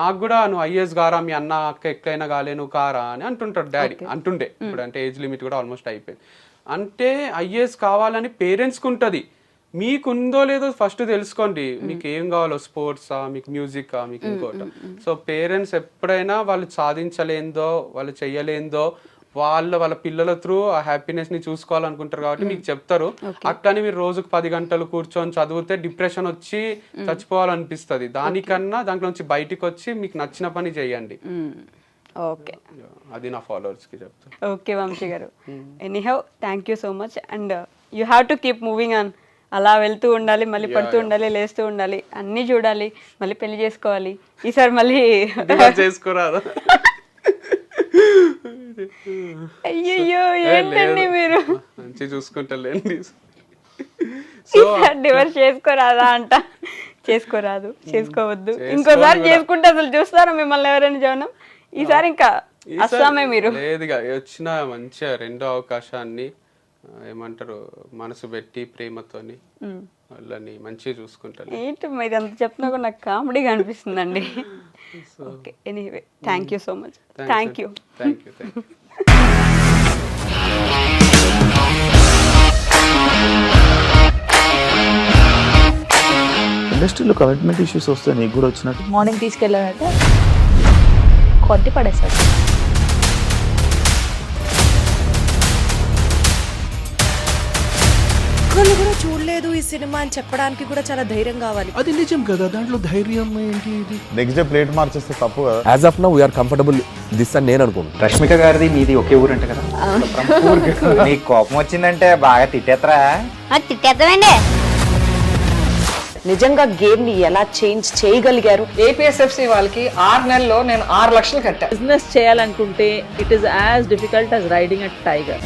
నాకు కూడా నువ్వు IAS గారా, మీ అన్న అక్క ఎక్కడైనా కాలే నువ్వు కారా అని అంటుంటాడు డాడీ, అంటుండే. ఇప్పుడు అంటే ఏజ్ లిమిట్ కూడా ఆల్మోస్ట్ అయిపోయింది. అంటే IAS కావాలని పేరెంట్స్కి ఉంటుంది, మీకుందో లేదో ఫస్ట్ తెలుసుకోండి. మీకు ఏం కావాలో, స్పోర్ట్సా, మీకు మ్యూజికా, మీకు ఇంకోట. సో పేరెంట్స్ ఎప్పుడైనా వాళ్ళు సాధించలేందో, వాళ్ళు చెయ్యలేందో, వాళ్ళ పిల్లల త్రూ ఆ హ్యాపీనెస్ ని చూసుకోవాలనుకుంటారు కాబట్టి మీకు చెప్తారు. అట్లని మీరు రోజుకు 10 గంటలు కూర్చొని చదివితే డిప్రెషన్ వచ్చి చచ్చిపోవాలనిపిస్తుంది. దానికన్నా దాంట్లోంచి బయటికి వచ్చి మీకు నచ్చిన పని చేయండి. ఓకే, అది నా ఫాలోవర్స్ కి చెప్తాను. ఓకే వంశీ గారు, anyhow thank you so much. And you have to keep moving on. అలా వెళ్తూ ఉండాలి, మళ్ళీ పడుతూ ఉండాలి, లేస్తూ ఉండాలి, అన్నీ చూడాలి, మళ్ళీ పెళ్లి చేసుకోవాలి. ఈసారి మళ్ళీ చేసుకోరాదు. అయ్యయ్యో ఏంటండి మీరు, మంచి చూసుకుంటలేండి. డివర్స్ చేసుకోరాదా అంట? చేసుకోరాదు, చేసుకోవద్దు. ఇంకోసారి చేసుకుంటే అసలు చూస్తారా మిమ్మల్ని ఎవరైనా జవనం? ఈసారి ఇంకా అస్సామే మీరు. లేదుగా, వచ్చిన మంచిగా రెండో అవకాశాన్ని ఏమంటారు మనసు పెట్టి ప్రేమతోని వాళ్ళని మంచిగా చూసుకుంటాను. ఏంటి మీరు అంత చెప్తున్నా కూడా నాకు కామెడీగా అనిపిస్తుందండి. Okay, anyway thank you so much. Thank you. ఇండస్ట్రీలో కమిట్మెంట్ ఇష్యూస్ వస్తే నీకు కూడా వచ్చినట్టు? మార్నింగ్ తీసుకెళ్ళానంటే కొట్టి పడేసాడు. ఒక్కళ్ళు కూడా చూడలేదు ఈ సినిమా అని చెప్పడానికి కూడా చాలా ధైర్యం కావాలి. అది నిజం కదా, దాంట్లో ధైర్యం ఏంటి? ఇది నెక్స్ట్ డే ప్లేట్ మార్చేస్తే తప్పు కదా. As of now we are comfortable this అని నేను అనుకుంటున్నాను. రష్మిక గారిది మీది ఒకే ఊరు అంట కదా? నీకు కోపం వచ్చిందంటే బాగా తిట్టేత్తరా? తిట్టేద్దామండి. నిజంగా గేమ్ ని ఎలా చేంజ్ చేయగలిగారు? APSFC వాళ్ళకి 6 నెలల్లో నేను 6 లక్షలు కట్టా. బిజినెస్ చేయాలనుకుంటే it is as difficult as riding a tiger.